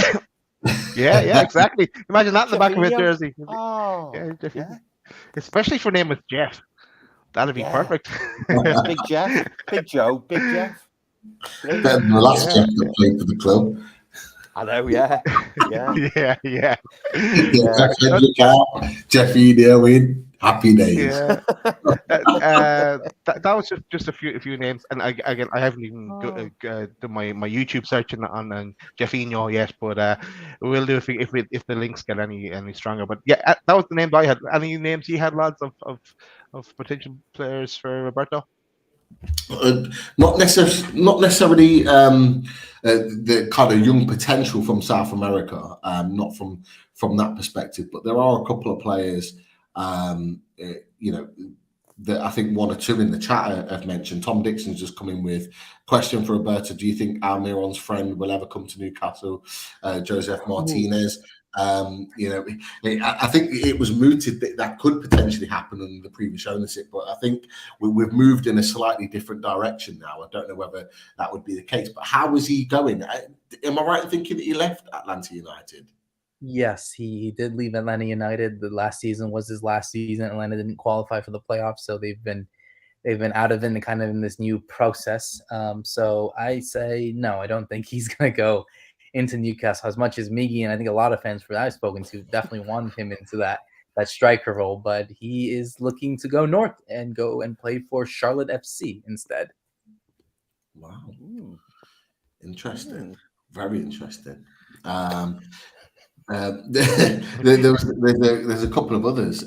Yeah, exactly. Imagine that in the back of his jersey. Oh, yeah. Especially if your name was Jeff. That'd be perfect. Big Jeff, Big Joe, Big Jeff. Better than the last Jeff that played for the club. I know, yeah. Jeffy there win. Happy days. Yeah. That was just a few names, and I haven't even done my YouTube search on Jeffreyinho yet, but we'll do if the links get any stronger. But yeah, that was the name I had. Any names you had, lads, of potential players for Roberto? Not necessarily the kind of young potential from South America, not from that perspective, but there are a couple of players that I think one or two in the chat have mentioned. Tom Dixon's just come in with question for Roberto. Do you think Almiron's friend will ever come to Newcastle? Joseph Martinez. I think it was mooted that could potentially happen under the previous ownership, but I think we've moved in a slightly different direction now. I don't know whether that would be the case, but how is he going? Am I right in thinking that he left Atlanta United? Yes, he did leave Atlanta United. The last season was his last season. Atlanta didn't qualify for the playoffs, so they've been out of it and kind of in this new process. So I say no, I don't think he's going to go into Newcastle as much as Miggy, and I think a lot of fans that I've spoken to definitely want him into that striker role. But he is looking to go north and go and play for Charlotte FC instead. Wow, interesting, very interesting. There's a couple of others.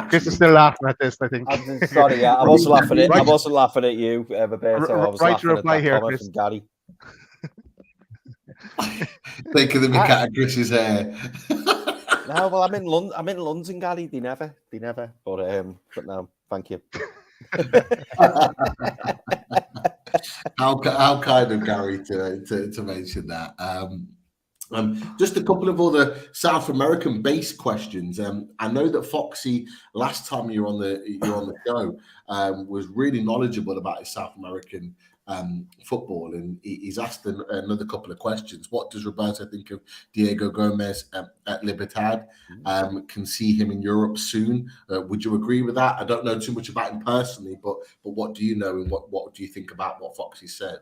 Chris is still laughing at this, I think. I'm sorry, I wasn't laughing at I wasn't laughing at you, Roberto. I was laughing at that comment from Gary. Thinking of the cat of Chris's hair. No, well, I'm in London, Gary. They never. But no, thank you. How kind of Gary to mention that. Just a couple of other South American based questions. I know that Foxy last time you were on the show was really knowledgeable about his South American football, and he's asked another couple of questions. What does Roberto think of Diego Gomez at Libertad? Can see him in Europe soon. Would you agree with that? I don't know too much about him personally, but what do you know, and what do you think about what Foxy said?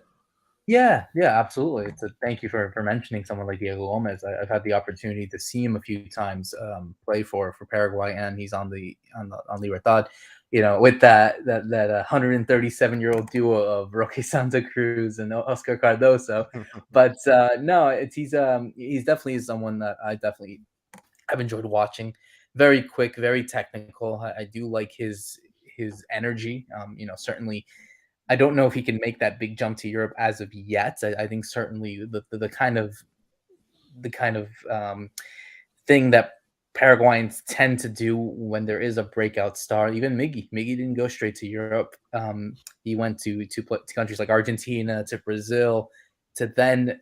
Yeah, absolutely. Thank you for mentioning someone like Diego Gomez. I've had the opportunity to see him a few times play for Paraguay, and he's on Libertad. With that 137-year-old duo of Roque Santa Cruz and Oscar Cardoso. But no, he's definitely someone that I've enjoyed watching. Very quick, very technical. I do like his energy. Certainly. I don't know if he can make that big jump to Europe as of yet. I think certainly the kind of thing that Paraguayans tend to do when there is a breakout star. Even Miggy didn't go straight to Europe. He went to countries like Argentina, to Brazil, to then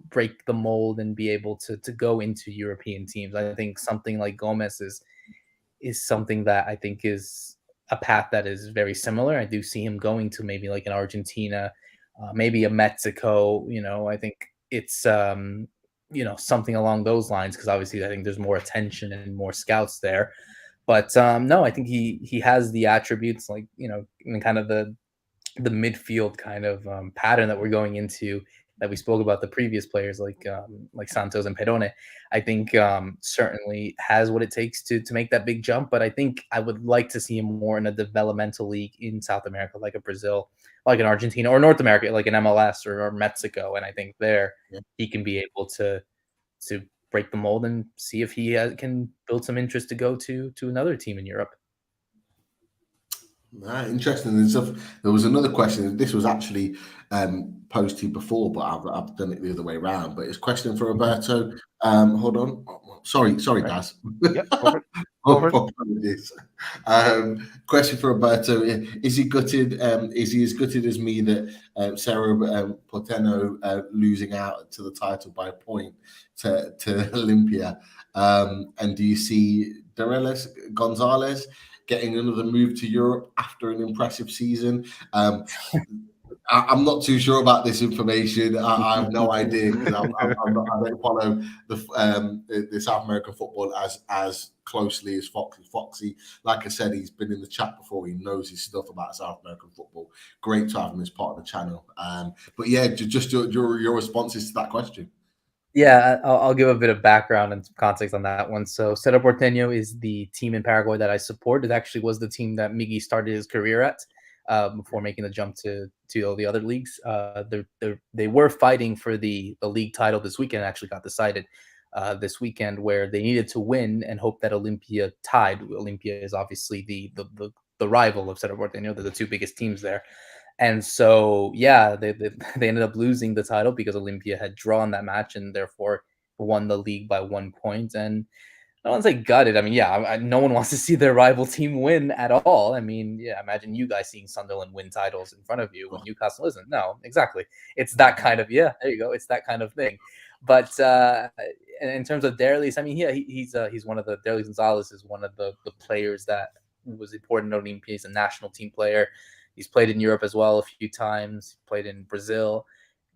break the mold and be able to go into European teams. I think something like Gomez is something that I think is a path that is very similar. I do see him going to maybe like an Argentina, maybe a Mexico. I think it's something along those lines, because obviously I think there's more attention and more scouts there. But no, I think he has the attributes, like in kind of the midfield kind of pattern that we're going into, that we spoke about the previous players like Santos and Perone. I think certainly has what it takes to make that big jump. But I think I would like to see him more in a developmental league in South America, like a Brazil, like an Argentina, or North America, like an MLS or Mexico. And I think he can be able to break the mold and see if he can build some interest to go to another team in Europe. Interesting. There was another question. This was actually posted before, but I've done it the other way around. But it's a question for Roberto. Hold on. Sorry, Daz. Yep, Apologies. Question for Roberto: is he gutted? Is he as gutted as me that Cerro Porteño losing out to the title by a point to Olympia? And do you see Doreles Gonzalez getting another move to Europe after an impressive season? I'm not too sure about this information. I have no idea, because I don't follow the South American football as closely as Foxy. Like I said, he's been in the chat before. He knows his stuff about South American football. Great to have him as part of the channel. But yeah, just your responses to that question. Yeah, I'll give a bit of background and some context on that one. So Cerro Porteño is the team in Paraguay that I support. It actually was the team that Miggy started his career at before making the jump to all the other leagues. They were fighting for the league title this weekend. Actually got decided this weekend, where they needed to win and hope that Olympia tied. Olympia is obviously the rival of Cerro Porteño. They're the two biggest teams there. And so, yeah, they ended up losing the title because Olympia had drawn that match and therefore won the league by 1 point. And I don't want to say gutted. I mean, yeah, no one wants to see their rival team win at all. I mean, yeah, imagine you guys seeing Sunderland win titles in front of you when Newcastle isn't. No, exactly. It's that kind of, yeah, there you go. It's that kind of thing. But in terms of Derlis, I mean, yeah, he's one of the Derlis Gonzalez is one of the players that was important on Olympia. He's a national team player. He's played in Europe as well a few times. He played in Brazil,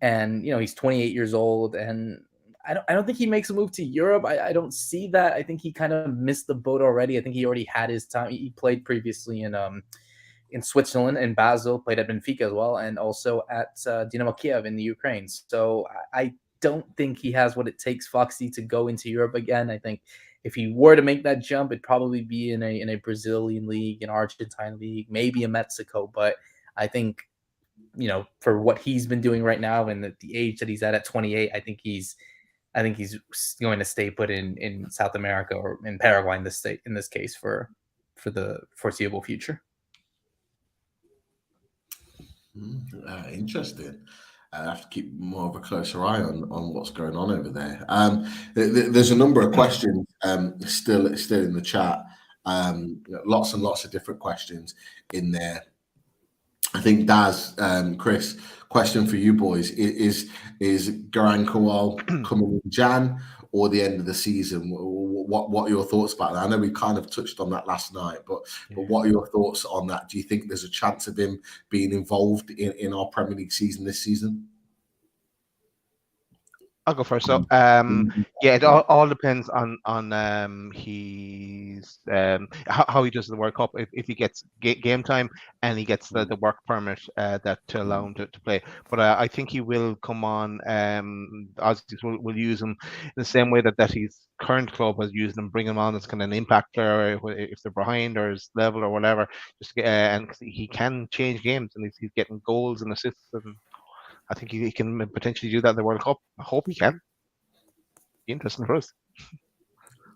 and he's 28 years old, and I don't think he makes a move to Europe. I don't see that. I think he kind of missed the boat already. I think he already had his time. He played previously in Switzerland and Basel, played at Benfica as well, and also at Dynamo Kiev in the Ukraine. So I don't think he has what it takes, Foxy, to go into Europe again. I think if he were to make that jump, it'd probably be in a Brazilian league, an Argentine league, maybe in Mexico. But I think, for what he's been doing right now and the age that he's at 28, I think he's going to stay put in South America or in Paraguay in this case for the foreseeable future. Interesting. I have to keep more of a closer eye on what's going on over there. There's a number of questions still in the chat. Lots and lots of different questions in there. I think Daz, Chris, question for you boys is Garang Kowal coming in Jan or the end of the season? What are your thoughts about that? I know we kind of touched on that last night, but what are your thoughts on that? Do you think there's a chance of him being involved in our Premier League season this season? I'll go first. So, yeah, it all depends on his how he does the World Cup. If he gets game time and he gets the work permit that to allow him to play. But I think he will come on. Aussies will use him in the same way that his current club has used him, bring him on as kind of an impact player if they're behind or his level or whatever. Just and he can change games and he's getting goals and assists and. I think he can potentially do that in the World Cup. I hope he can. Be interesting for us.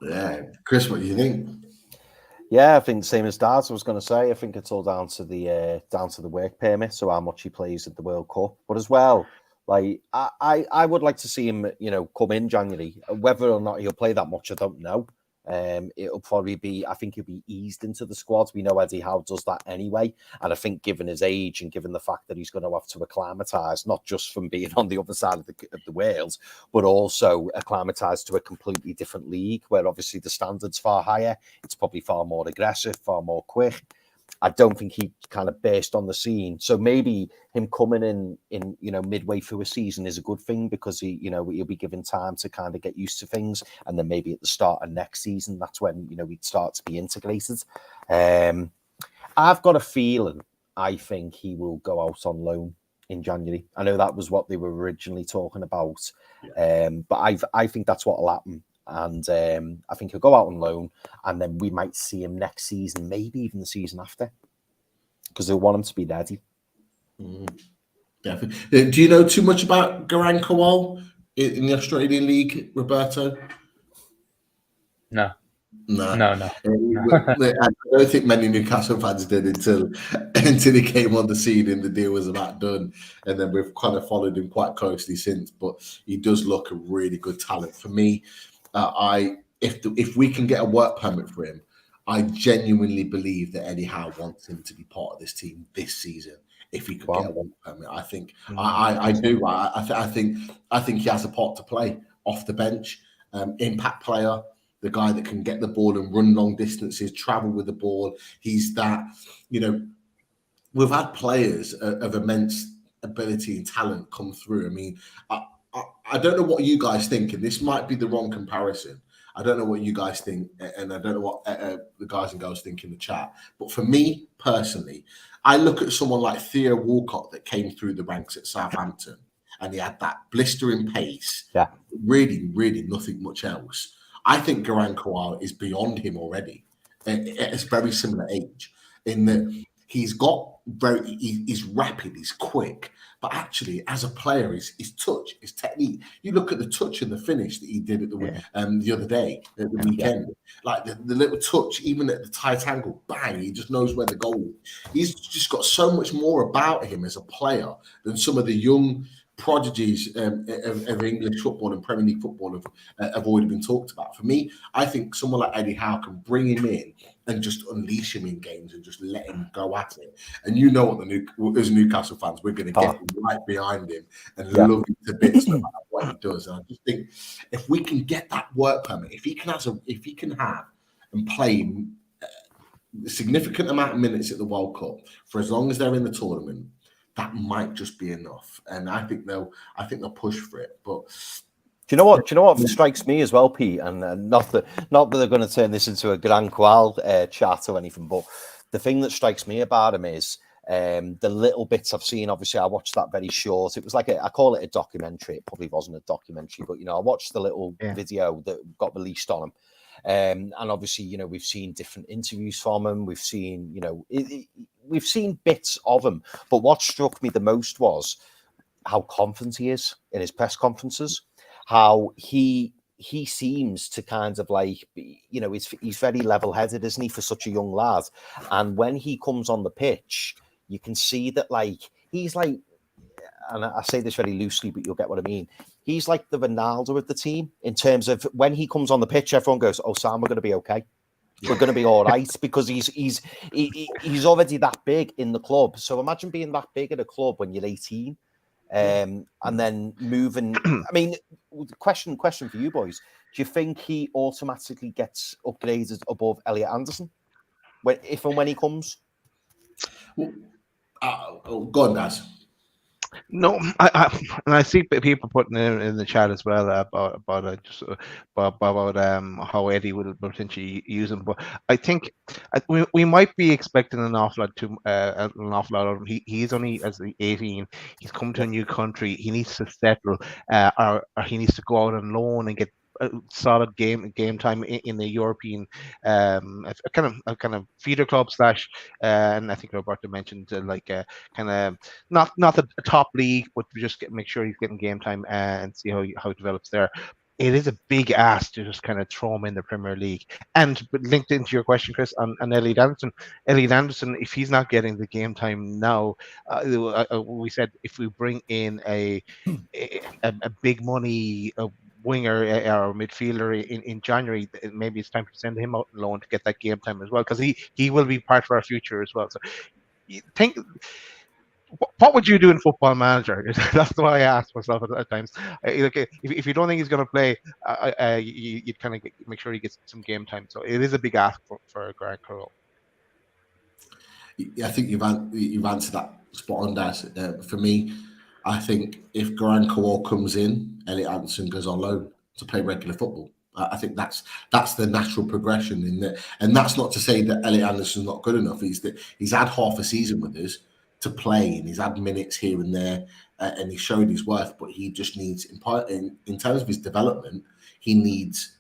Yeah, Chris, what do you think? Yeah, I think the same as Daz. I was going to say. I think it's all down to the work permit, so how much he plays at the World Cup. But as well, like I would like to see him, come in January. Whether or not he'll play that much, I don't know. It'll probably be, I think he'll be eased into the squad. We know Eddie Howe does that anyway. And I think given his age and given the fact that he's going to have to acclimatise, not just from being on the other side of the Wales, but also acclimatise to a completely different league where obviously the standard's far higher. It's probably far more aggressive, far more quick. I don't think he kind of burst on the scene. So maybe him coming in midway through a season is a good thing because he'll be given time to kind of get used to things. And then maybe at the start of next season, that's when, we'd start to be integrated. I've got a feeling, I think he will go out on loan in January. I know that was what they were originally talking about. But I think that's what will happen. And I think he'll go out on loan and then we might see him next season, maybe even the season after, because they'll want him to be ready. Definitely. Do you know too much about Garang Kowal in the Australian League, Roberto? No. I don't think many Newcastle fans did until he came on the scene and the deal was about done. And then we've kind of followed him quite closely since. But he does look a really good talent. For me, if we can get a work permit for him, I genuinely believe that Eddie Howe wants him to be part of this team this season. If he could get a work permit, I think I do. I think he has a part to play off the bench, impact player. The guy that can get the ball and run long distances, travel with the ball. He's that, we've had players of immense ability and talent come through. I mean, I don't know what you guys think, and this might be the wrong comparison. I don't know what you guys think, and I don't know what the guys and girls think in the chat. But for me, personally, I look at someone like Theo Walcott that came through the ranks at Southampton, and he had that blistering pace. Yeah. Really, really nothing much else. I think Garang Kowal is beyond him already at a very similar age in that he's rapid, he's quick, but actually as a player, his touch, his technique, you look at the touch and the finish that he did at the other day, at the weekend, like the little touch, even at the tight angle, bang, he just knows where the goal is. He's just got so much more about him as a player than some of the young prodigies of English football and Premier League football have already been talked about. For me, I think someone like Eddie Howe can bring him in and just unleash him in games and just let him go at it. And you know what, as Newcastle fans, we're going to get right behind him and love him to bits no matter what he does. And I just think if we can get that work permit, if he can have and play a significant amount of minutes at the World Cup for as long as they're in the tournament, that might just be enough. And I think they'll push for it. But do you know what strikes me as well, Pete? And not that they're going to turn this into a Grand Qual chat or anything, but the thing that strikes me about him is the little bits I've seen. Obviously, I watched that very short. It was like I call it a documentary. It probably wasn't a documentary, but I watched the little video that got released on him. And obviously, we've seen different interviews from him. We've seen, we've seen bits of him. But what struck me the most was how confident he is in his press conferences. How he seems to kind of like, he's very level-headed, isn't he, for such a young lad? And when he comes on the pitch, you can see that, like, he's like, and I say this very loosely, but you'll get what I mean. He's like the Ronaldo of the team in terms of when he comes on the pitch, everyone goes, "Oh, Sam, we're going to be okay. We're going to be all right," because he's already that big in the club. So imagine being that big at a club when you're 18, and then moving. I mean, question for you boys: do you think he automatically gets upgraded above Elliot Anderson if and when he comes? Well, go on, Naz. No, I see people putting in the chat as well about how Eddie will potentially use him. But I think we might be expecting an awful lot of him. He's only 18. He's come to a new country. He needs to settle, or he needs to go out on loan and get a solid game time in the European kind of feeder club / and I think Roberto mentioned kind of not the top league, but just make sure he's getting game time and see how it develops there. It is a big ask to just kind of throw him in the Premier League. And linked into your question, Chris, on Elliot Anderson, if he's not getting the game time now, we said if we bring in a big money winger or midfielder in January, maybe it's time to send him out on loan to get that game time as well, because he will be part of our future as well. So you think, what would you do in Football Manager? That's the way I ask myself at times. If you don't think he's going to play, you'd kind of make sure he gets some game time. So it is a big ask for Grant Carroll. I think you've answered that spot on, Daz. For me, I think if Grant Carroll comes in, Elliot Anderson goes on loan to play regular football. I think that's the natural progression in that, and that's not to say that Elliot Anderson's not good enough. He's had half a season with us to play, and he's had minutes here and there, and he showed his worth. But he just needs, in terms of his development, he needs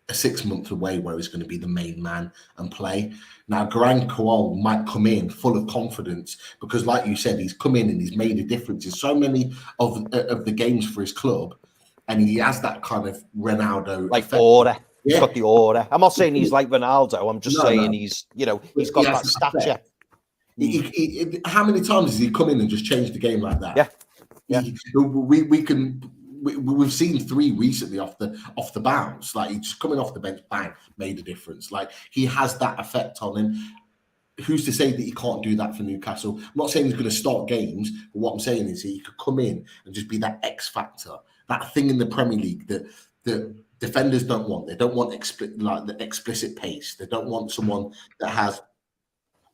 a 6 month away where he's going to be the main man and play. Now, Garang Kowal might come in full of confidence because, like you said, he's come in and he's made a difference in so many of the games for his club, and he has that kind of Ronaldo like effect. Order. Yeah. He's got the order. I'm not saying he's like Ronaldo. I'm just saying he's got that stature. How many times has he come in and just changed the game like that? Yeah. We've seen 3 recently off the bounce. Like, he's just coming off the bench, bang, made a difference. Like, he has that effect on him. Who's to say that he can't do that for Newcastle? I'm not saying he's going to start games, but what I'm saying is he could come in and just be that X factor, that thing in the Premier League that the defenders don't want. They don't want the explicit pace. They don't want someone that has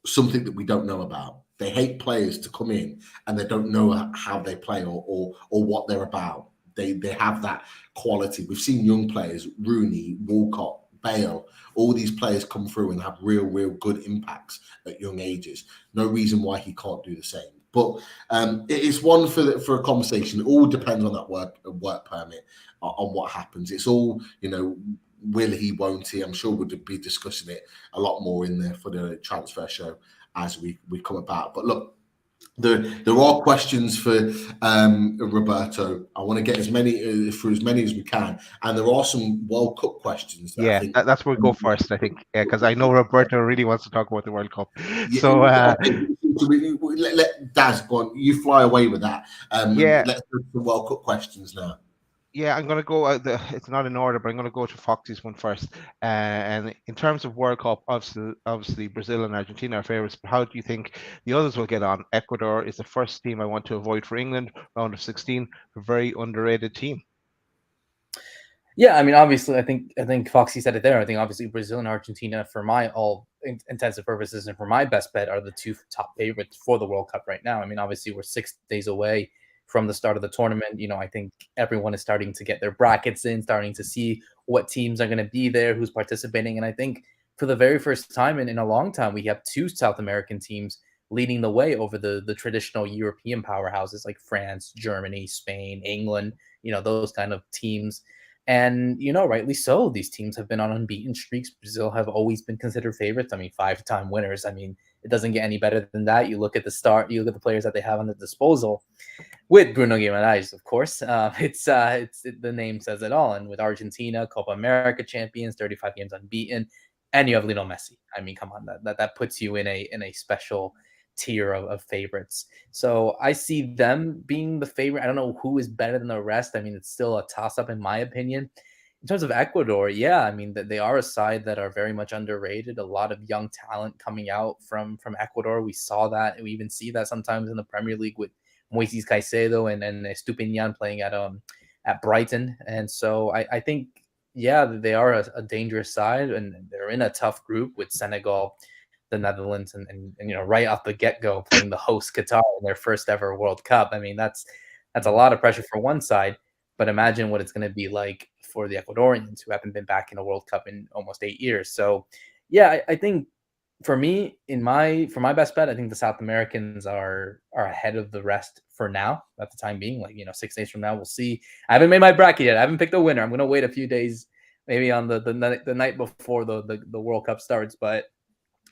something that we don't know about. They hate players to come in and they don't know how they play or what they're about. They have that quality. We've seen young players, Rooney, Walcott, Bale, all these players come through and have real good impacts at young ages. No reason why he can't do the same. But it is one for a conversation. It all depends on that work permit, on what happens. It's all, will he, won't he? I'm sure we'll be discussing it a lot more in there for the transfer show as we come about. But look, there are questions for Roberto. I want to get as many as we can, and there are some World Cup questions. That's where we go first, I think, because I know Roberto really wants to talk about the World Cup. let Daz go on. You fly away with that. Yeah. Let's do some World Cup questions now. Yeah, I'm going to go. It's not in order, but I'm going to go to Foxy's one first. And in terms of World Cup, obviously Brazil and Argentina are favourites. But how do you think the others will get on? Ecuador is the first team I want to avoid for England. Round of 16, a very underrated team. Yeah, I mean, obviously, I think Foxy said it there. I think obviously Brazil and Argentina, for my all intensive purposes and for my best bet, are the two top favorites for the World Cup right now. I mean, obviously, we're 6 days away from the start of the tournament. I think everyone is starting to get their brackets in, starting to see what teams are going to be there, who's participating. And I think for the very first time in a long time, we have 2 South American teams leading the way over the traditional European powerhouses like France, Germany, Spain, England, those kind of teams. And, rightly so, these teams have been on unbeaten streaks. Brazil have always been considered favorites. I mean, 5-time winners. I mean, it doesn't get any better than that. You look at the start, you look at the players that they have on the disposal. With Bruno Guimaraes, of course, the name says it all. And with Argentina, Copa America champions, 35 games unbeaten, and you have Lionel Messi. I mean, come on, that puts you in a special tier of favorites. So I see them being the favorite. I don't know who is better than the rest. I mean, it's still a toss-up in my opinion. In terms of Ecuador, yeah, I mean, they are a side that are very much underrated. A lot of young talent coming out from Ecuador. We saw that. We even see that sometimes in the Premier League with Moises Caicedo and Estupiñán playing at Brighton. And so I think, yeah, they are a dangerous side, and they're in a tough group with Senegal, the Netherlands, and right off the get-go playing the host Qatar in their first ever World Cup. I mean, that's a lot of pressure for one side, but imagine what it's going to be like for the Ecuadorians who haven't been back in a World Cup in almost 8 years. So yeah, I think for me, for my best bet, I think the South Americans are ahead of the rest for now at the time being. 6 days from now, we'll see. I haven't made my bracket yet. I haven't picked a winner. I'm going to wait a few days, maybe on the night before the World Cup starts, but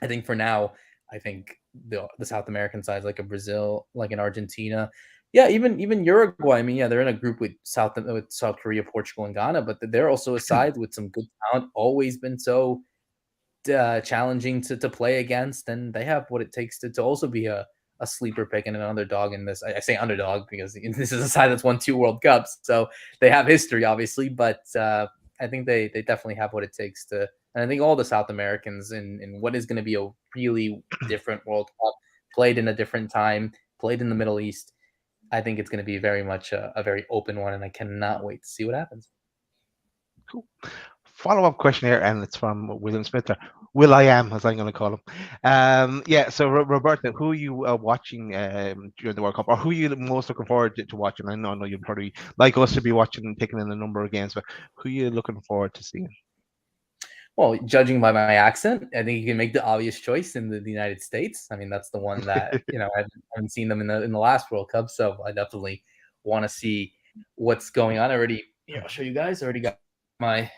I think for now, I think the South American sides like a Brazil, like an Argentina, yeah, even Uruguay. I mean, yeah, they're in a group with South Korea, Portugal, and Ghana, but they're also a side with some good talent. Always been so challenging to play against, and they have what it takes to also be a sleeper pick and an underdog in this. I say underdog because this is a side that's won 2 World Cups, so they have history, obviously, but I think they definitely have what it takes to. And I think all the South Americans in what is going to be a really different World Cup, played in a different time, played in the Middle East, I think it's going to be very much a very open one, and I cannot wait to see what happens. Cool. Follow-up question here, and it's from William Smith. Will I am, as I'm going to call him. Yeah, so Roberto, who are you watching during the World Cup, or who are you most looking forward to watching? I know you'd probably like us to be watching and taking in a number of games, but who are you looking forward to seeing? Well, judging by my accent, I think you can make the obvious choice in the United States. I mean, that's the one that I haven't seen them in the last World Cup, so I definitely want to see what's going on. I already, I'll show you guys. I already got my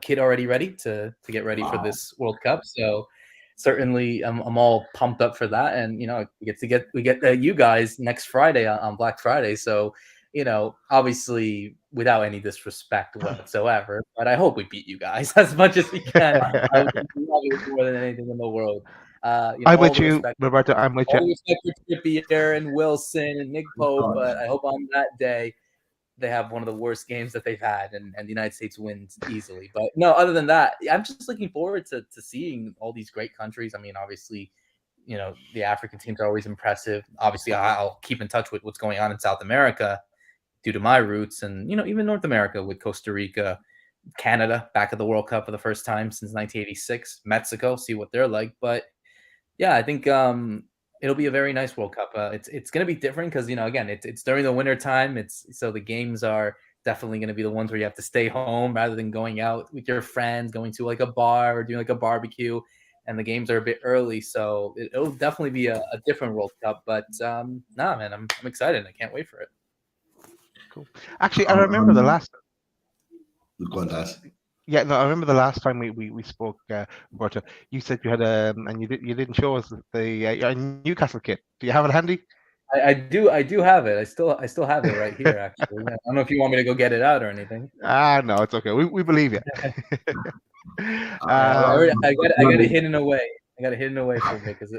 kid already ready to get ready for this World Cup. So certainly, I'm all pumped up for that. And we get you guys next Friday on Black Friday. So obviously without any disrespect whatsoever, but I hope we beat you guys as much as we can. More than anything in the world. I'm with you, Roberto. I'm with you. All respect for Trippier and Wilson and Nick Pope, but I hope on that day they have one of the worst games that they've had, and the United States wins easily. But no, other than that, I'm just looking forward to seeing all these great countries. I mean, obviously, the African teams are always impressive. Obviously, I'll keep in touch with what's going on in South America due to my roots, and even North America with Costa Rica, Canada back at the World Cup for the first time since 1986, Mexico, see what they're like. But yeah, I think it'll be a very nice World Cup. It's going to be different because again, it's during the winter time. So the games are definitely going to be the ones where you have to stay home rather than going out with your friends, going to like a bar or doing like a barbecue. And the games are a bit early, so it'll definitely be a different World Cup. But nah, man, I'm excited. I can't wait for it. Cool. Actually, I remember the last. Go on, Daz. Yeah, no, I remember the last time we spoke, Roberto. You said you had and you didn't show us the Newcastle kit. Do you have it handy? I do have it. I still have it right here. Actually, I don't know if you want me to go get it out or anything. No, it's okay. We believe you. I got it hidden away I got it hidden away for a bit because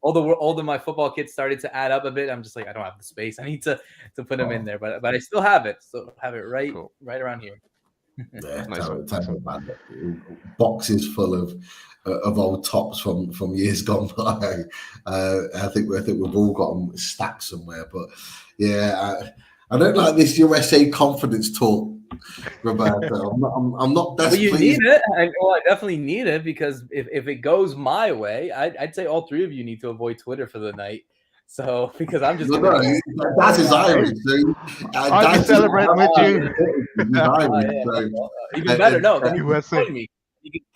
all of my football kits started to add up a bit. I'm just like, I don't have the space. I need to put them in there, but I still have it. So have it right around here. Yeah, Nice one. Boxes full of old tops from years gone by. I think we've all got them stacked somewhere. But yeah, I don't like this USA confidence talk, Roberto. I'm not best Well, you pleased. need it. I definitely need it because if it goes my way, I'd say all three of you need to avoid Twitter for the night. So because I'm just That is Irish. So, I'll be celebrating with you. Even better. No, then you USA. join me.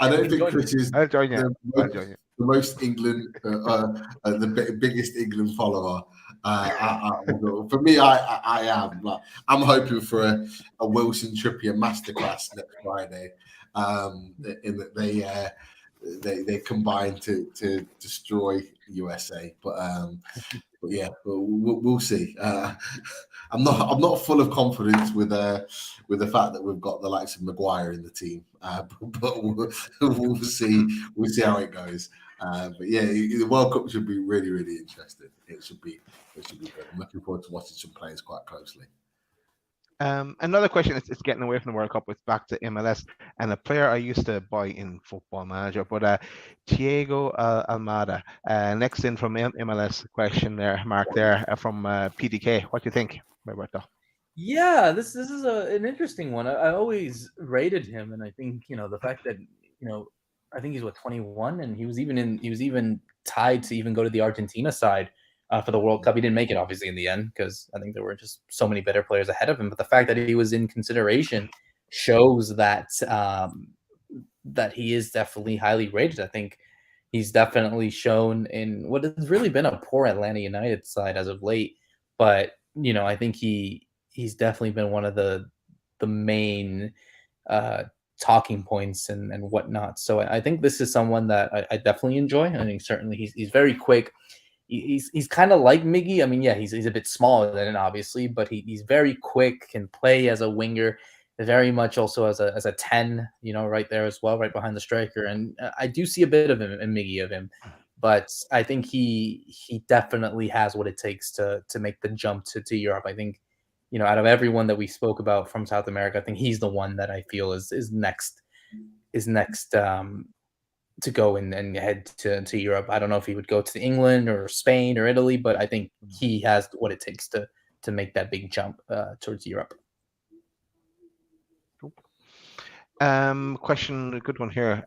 I don't think Chris is I'll join you. the most England, the biggest England follower. For me, I am. Like, I'm hoping for a Wilson Trippier masterclass next Friday. In that they combine to destroy USA, but yeah, we'll see. I'm not full of confidence with the fact that we've got the likes of Maguire in the team, but we'll see. We'll see how it goes. But yeah, the World Cup should be really, really interesting. It should be good. I'm looking forward to watching some players quite closely. Another question is getting away from the World Cup. It's back to MLS and a player I used to buy in Football Manager, but Thiago Almada. Next in from MLS question there, Mark there from PDK. What do you think, Roberto? Yeah, this is an interesting one. I always rated him, and I think the fact that I think he's 21, and he was even tied to even go to the Argentina side for the World Cup. He didn't make it, obviously, in the end, because I think there were just so many better players ahead of him. But the fact that he was in consideration shows that that he is definitely highly rated. I think he's definitely shown in what has really been a poor Atlanta United side as of late. But I think he's definitely been one of the main talking points and whatnot. So I think this is someone that I definitely enjoy. I think certainly he's very quick. He's kind of like Miggy. I mean, yeah, he's a bit smaller than it, obviously, but he's very quick, can play as a winger, very much also as a 10, right there as well, right behind the striker. And I do see a bit of him in Miggy of him, but I think he definitely has what it takes to make the jump to Europe. I think, out of everyone that we spoke about from South America, I think he's the one that I feel is next to go and head to Europe. I don't know if he would go to England or Spain or Italy, but I think he has what it takes to make that big jump towards Europe. Question, a good one here.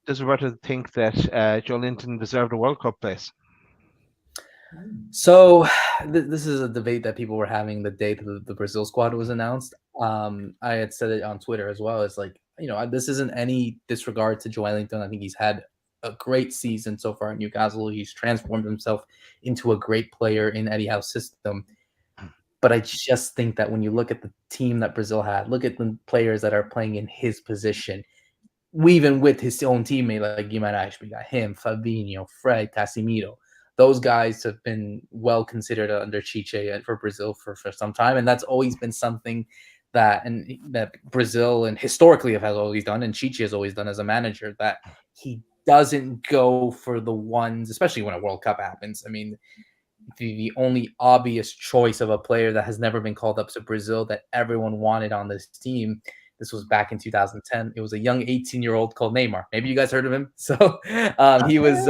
Does Roberto think that Joe Linton deserved a World Cup place? So this is a debate that people were having the day that the Brazil squad was announced. I had said it on Twitter as well. It's like, this isn't any disregard to Joelinton. I think he's had a great season so far at Newcastle. He's transformed himself into a great player in Eddie Howe's system. But I just think that when you look at the team that Brazil had, look at the players that are playing in his position, even with his own teammate like Guimarães, we got him, Fabinho, Fred, Casemiro. Those guys have been well considered under Chiche for Brazil for some time, and that's always been something that Brazil and historically has always done, and Chiche has always done as a manager, that he doesn't go for the ones, especially when a World Cup happens. I mean, the only obvious choice of a player that has never been called up to Brazil that everyone wanted on this team, this was back in 2010. It was a young 18-year-old called Neymar. Maybe you guys heard of him. So he was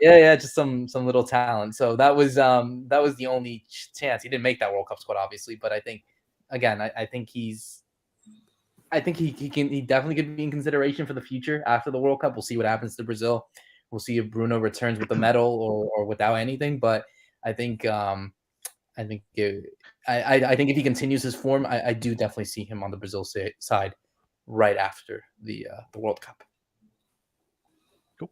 just some little talent. So that was the only chance. He didn't make that World Cup squad, obviously, but I think, again, I think he definitely could be in consideration for the future after the World Cup. We'll see what happens to Brazil. We'll see if Bruno returns with the medal or without anything. But I think if he continues his form, I do definitely see him on the Brazil side right after the World Cup. Cool.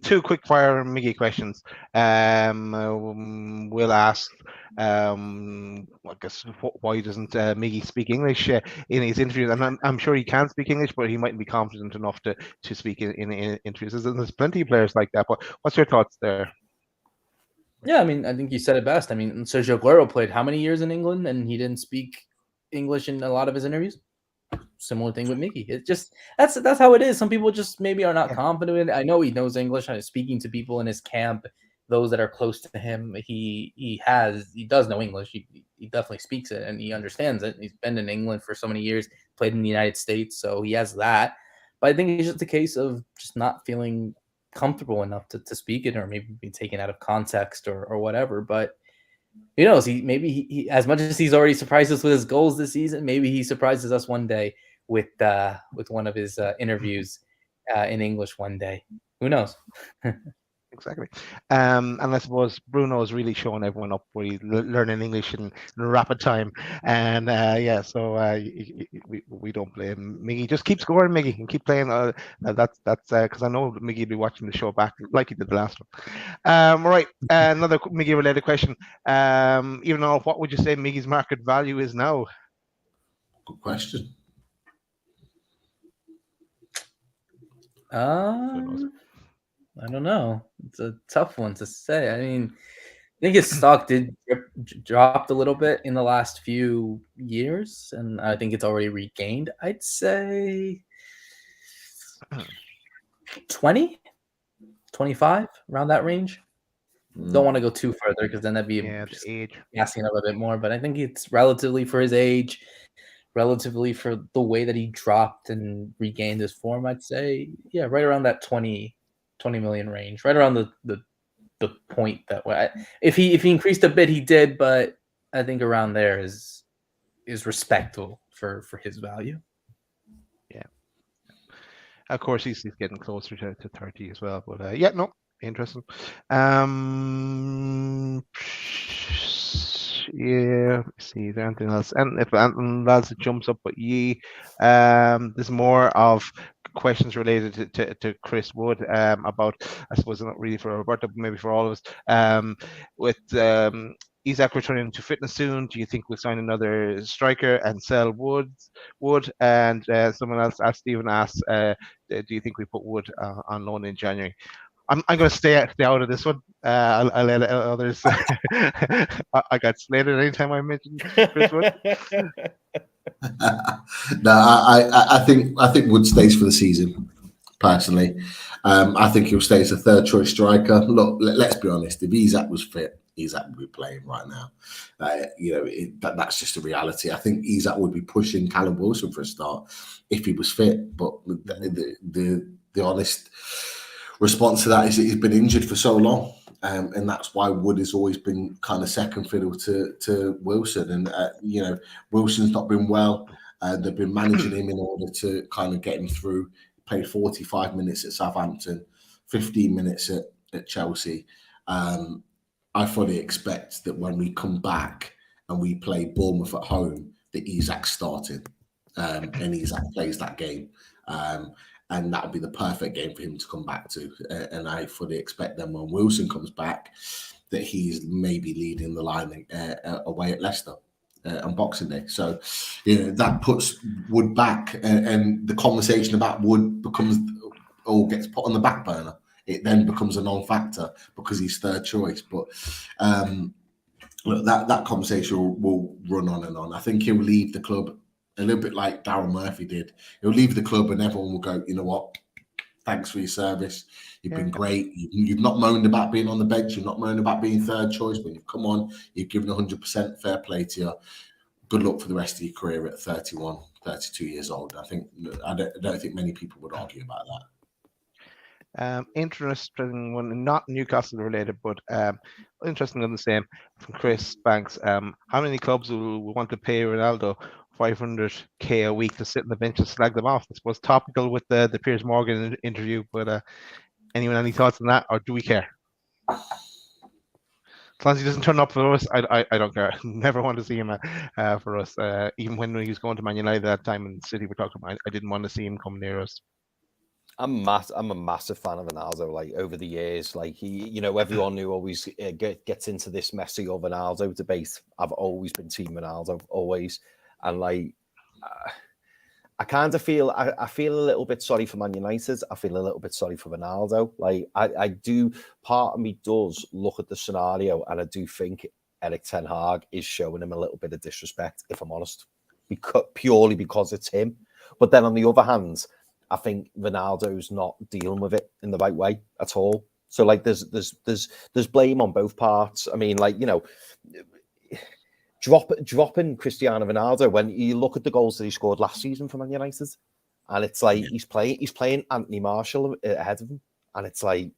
Two quick fire Miggy questions. We'll ask, I guess, why doesn't Miggy speak English in his interviews? And I'm sure he can speak English, but he mightn't be confident enough to speak in interviews. There's plenty of players like that. But what's your thoughts there? Yeah, I mean, I think you said it best. I mean, Sergio Aguero played how many years in England, and he didn't speak English in a lot of his interviews? similar thing with Miggy. It just that's how it is. Some people just maybe are not confident in it. I know he knows English. I was speaking to people in his camp, those that are close to him. He does know English. He definitely speaks it and he understands it. He's been in England for so many years, played in the United States, so he has that. But I think it's just a case of just not feeling comfortable enough to speak it, or maybe be taken out of context or whatever. But who knows? He as much as he's already surprised us with his goals this season, maybe he surprises us one day with one of his interviews in English one day. Who knows? Exactly. And I suppose Bruno is really showing everyone up where he's learning English in rapid time. And so we don't blame Miggy. Just keep scoring, Miggy, and keep playing. That's because I know Miggy will be watching the show back like he did the last one. Right. Another Miggy related question. Even though, what would you say Miggy's market value is now? Good question. I don't know. It's a tough one to say. I mean, I think his stock did dropped a little bit in the last few years, and I think it's already regained. I'd say 20, 25, around that range. Don't want to go too further because then that'd be age asking up a bit more. But I think it's relatively for his age, relatively for the way that he dropped and regained his form. I'd say, right around that 20 million range, right around the point that if he increased a bit, he did, but I think around there is respectable for his value. Yeah, of course he's getting closer to 30 as well, but interesting. See, is there anything else? And if anything else jumps up at ye, there's more of questions related to Chris Wood about, I suppose not really for Roberto, but maybe for all of us. With Isak returning to fitness soon, do you think we'll sign another striker and sell Wood? And someone else, Stephen asks, do you think we put Wood on loan in January? I'm going to stay out of this one. I'll let others. I got slated anytime I mentioned Chris Wood. No, I think Wood stays for the season. Personally, I think he'll stay as a third choice striker. Look, let's be honest. If Isak was fit, Isak would be playing right now. That's just a reality. I think Isak would be pushing Callum Wilson for a start if he was fit. But the honest response to that is that he's been injured for so long, and that's why Wood has always been kind of second fiddle to Wilson. And Wilson's not been well. They've been managing him in order to kind of get him through. Played 45 minutes at Southampton, 15 minutes at Chelsea. I fully expect that when we come back and we play Bournemouth at home, that Isak's starting, and Isak plays that game. And that'll be the perfect game for him to come back to. And I fully expect then when Wilson comes back, that he's maybe leading the line away at Leicester on Boxing Day. So, that puts Wood back, and the conversation about Wood gets put on the back burner. It then becomes a non-factor because he's third choice. But look, that conversation will run on and on. I think he'll leave the club a little bit like Darren Murphy did. He'll leave the club and everyone will go, you know what? Thanks for your service. You've been great. You've not moaned about being on the bench. You've not moaned about being third choice. When you've come on, you've given 100%. Fair play to you. Good luck for the rest of your career at 31, 32 years old. I don't think many people would argue about that. Interesting one, not Newcastle related, but interesting on the same from Chris Banks. How many clubs will want to pay Ronaldo 500k a week to sit on the bench and slag them off? I suppose topical with the Piers Morgan interview, but anyone any thoughts on that, or do we care? As long as he doesn't turn up for us, I don't care. Never want to see him for us. Even when he was going to Man United at that time in City, we're talking about, I didn't want to see him come near us. I'm a massive fan of Ronaldo. Like over the years, like he, everyone who always gets into this Messi or Ronaldo debate. I've always been Team Ronaldo, always, and like I kind of feel I feel a little bit sorry for Man United. I feel a little bit sorry for Ronaldo. Like I do. Part of me does look at the scenario, and I do think Erik ten Hag is showing him a little bit of disrespect. If I'm honest, purely because it's him. But then on the other hand, I think Ronaldo's not dealing with it in the right way at all. So like there's blame on both parts. I mean, like, you know, dropping Cristiano Ronaldo when you look at the goals that he scored last season for Man United, and it's like he's playing Anthony Martial ahead of him, and it's like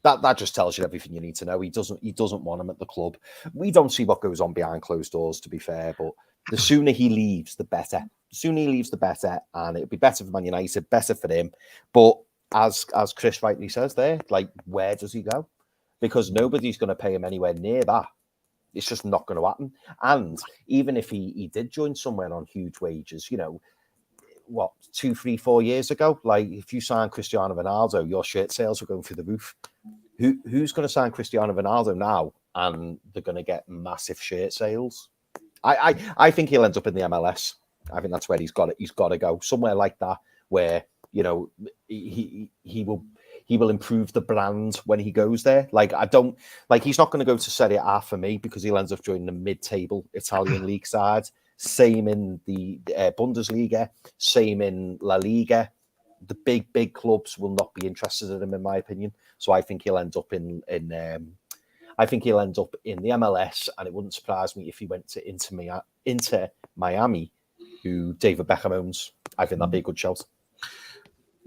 that just tells you everything you need to know. He doesn't want him at the club. We don't see what goes on behind closed doors, to be fair, but the sooner he leaves, the better. The sooner he leaves, the better, and it'll be better for Man United, better for him. But as Chris rightly says there, like, where does he go? Because nobody's going to pay him anywhere near that. It's just not going to happen. And even if he did join somewhere on huge wages, you know, what, 2, 3, 4 years ago, like if you sign Cristiano Ronaldo, your shirt sales were going through the roof. Who's going to sign Cristiano Ronaldo now and they're going to get massive shirt sales? I think he'll end up in the MLS. I think that's where he's got it. He's got to go somewhere like that, where, you know, he will improve the brand when he goes there. Like, he's not going to go to Serie A for me, because he'll end up joining the mid-table Italian league side. Same in the Bundesliga, same in La Liga. The big clubs will not be interested in him, in my opinion. So I think he'll end up in the MLS, and it wouldn't surprise me if he went to Inter Miami, who David Beckham owns. I think that'd be a good shout.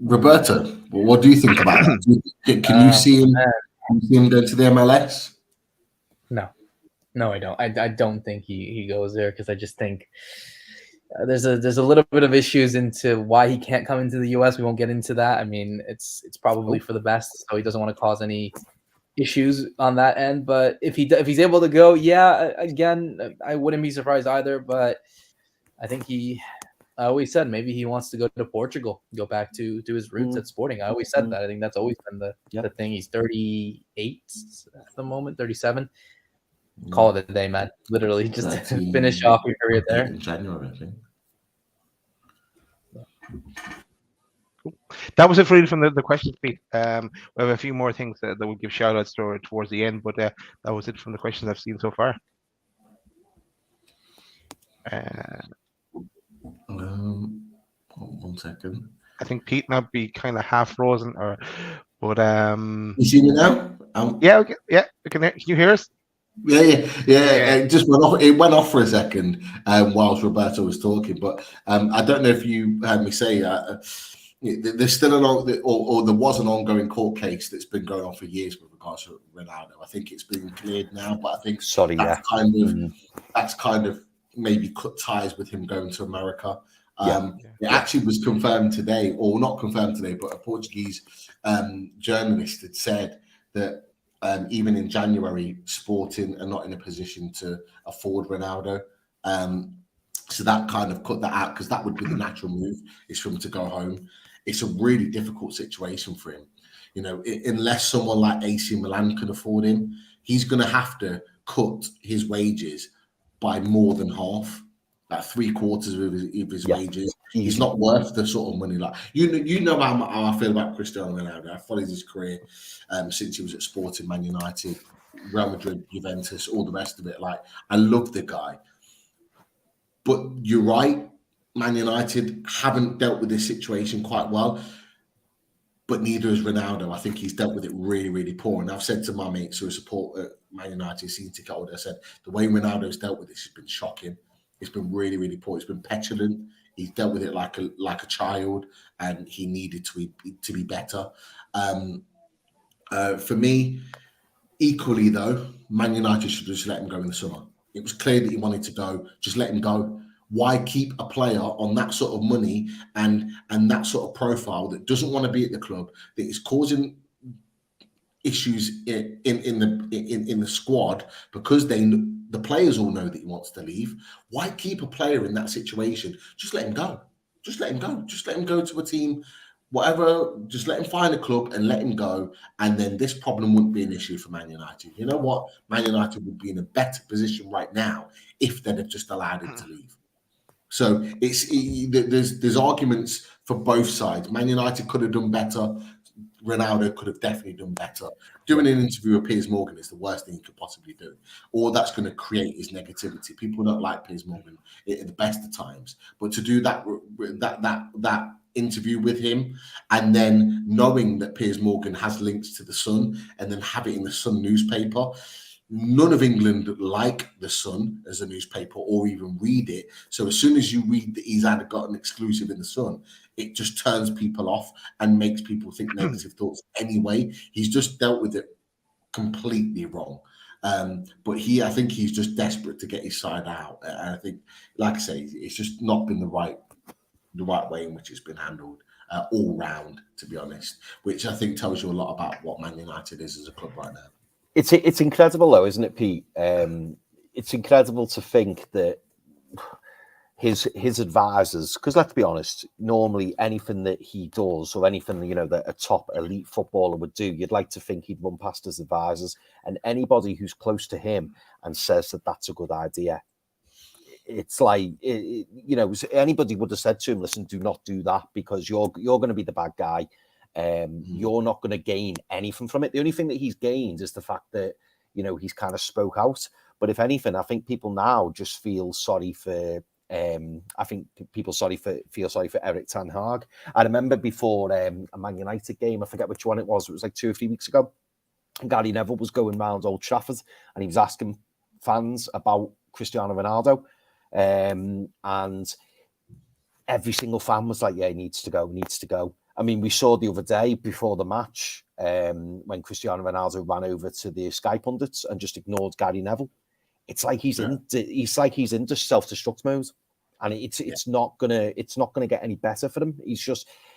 Roberto, what do you think about that? Can you see him go to the MLS? No, I don't. I don't think he goes there, because I just think there's a little bit of issues into why he can't come into the US. We won't get into that. I mean, it's probably for the best, so he doesn't want to cause any issues on that end. But if he's able to go, yeah, again, I wouldn't be surprised either. But I think I always said maybe he wants to go to Portugal, go back to his roots at Sporting. I always said that. I think that's always been the thing. He's 38 at the moment, 37. Call it a day, man. Literally, just finish off your career there. In January, I think. That was it really from the questions, Pete. We have a few more things that we'll give shout outs towards the end, but that was it from the questions I've seen so far. One second. I think Pete might be kind of half frozen, but you see me now? Yeah, okay, yeah. Can you hear us? Yeah. It just went off. It went off for a second whilst Roberto was talking, but I don't know if you heard me say there's still there was an ongoing court case that's been going on for years with regards to Ronaldo. I think it's been cleared now, but I think that's kind of maybe cut ties with him going to America. It actually was confirmed today, or not confirmed today, but a Portuguese journalist had said that even in January, Sporting are not in a position to afford Ronaldo. So that kind of cut that out, because that would be the natural move, is for him to go home. It's a really difficult situation for him. You know, unless someone like AC Milan can afford him, he's going to have to cut his wages by more than half, like 3/4 of his wages. He's not worth the sort of money. Like you know how I feel about Cristiano Ronaldo. I followed his career since he was at Sporting, Man United, Real Madrid, Juventus, all the rest of it. Like, I love the guy. But you're right, Man United haven't dealt with this situation quite well, but neither has Ronaldo. I think he's dealt with it really, really poor. And I've said to my mates who support Man United, season ticket holder, I said, the way Ronaldo's dealt with this has been shocking. It's been really, really poor. It's been petulant. He's dealt with it like a child, and he needed to be better. For me, equally though, Man United should just let him go in the summer. It was clear that he wanted to go. Just let him go. Why keep a player on that sort of money and that sort of profile that doesn't want to be at the club, that is causing issues in the squad, because the players all know that he wants to leave? Why keep a player in that situation? Just let him go. Just let him go. Just let him go to a team, whatever. Just let him find a club and let him go. And then this problem wouldn't be an issue for Man United. You know what? Man United would be in a better position right now if they'd have just allowed him to leave. So there's arguments for both sides. Man United could have done better. Ronaldo could have definitely done better. Doing an interview with Piers Morgan is the worst thing you could possibly do. All that's going to create is negativity. People don't like Piers Morgan at the best of times, but to do that interview with him, and then knowing that Piers Morgan has links to the Sun, and then have it in the Sun newspaper. None of England like the Sun as a newspaper or even read it. So as soon as you read that he's got an exclusive in the Sun, it just turns people off and makes people think negative thoughts anyway. He's just dealt with it completely wrong. But I think he's just desperate to get his side out. And I think, like I say, it's just not been the right way in which it's been handled all round, to be honest, which I think tells you a lot about what Man United is as a club right now. It's incredible, though, isn't it, Pete? It's incredible to think that his advisors, because let's be honest, normally anything that he does or anything that a top elite footballer would do, you'd like to think he'd run past his advisors, and anybody who's close to him and says that that's a good idea. It's like anybody would have said to him, "Listen, do not do that because you're going to be the bad guy." You're not going to gain anything from it. The only thing that he's gained is the fact that he's kind of spoke out. But if anything, I think people now just feel sorry for. I think people feel sorry for Erik ten Hag. I remember before a Man United game, I forget which one it was. It was like 2 or 3 weeks ago. Gary Neville was going round Old Trafford and he was asking fans about Cristiano Ronaldo, and every single fan was like, "Yeah, he needs to go. Needs to go." I mean, we saw the other day before the match when Cristiano Ronaldo ran over to the Sky pundits and just ignored Gary Neville. It's like he's into self-destruct mode, and it's not gonna get any better for him.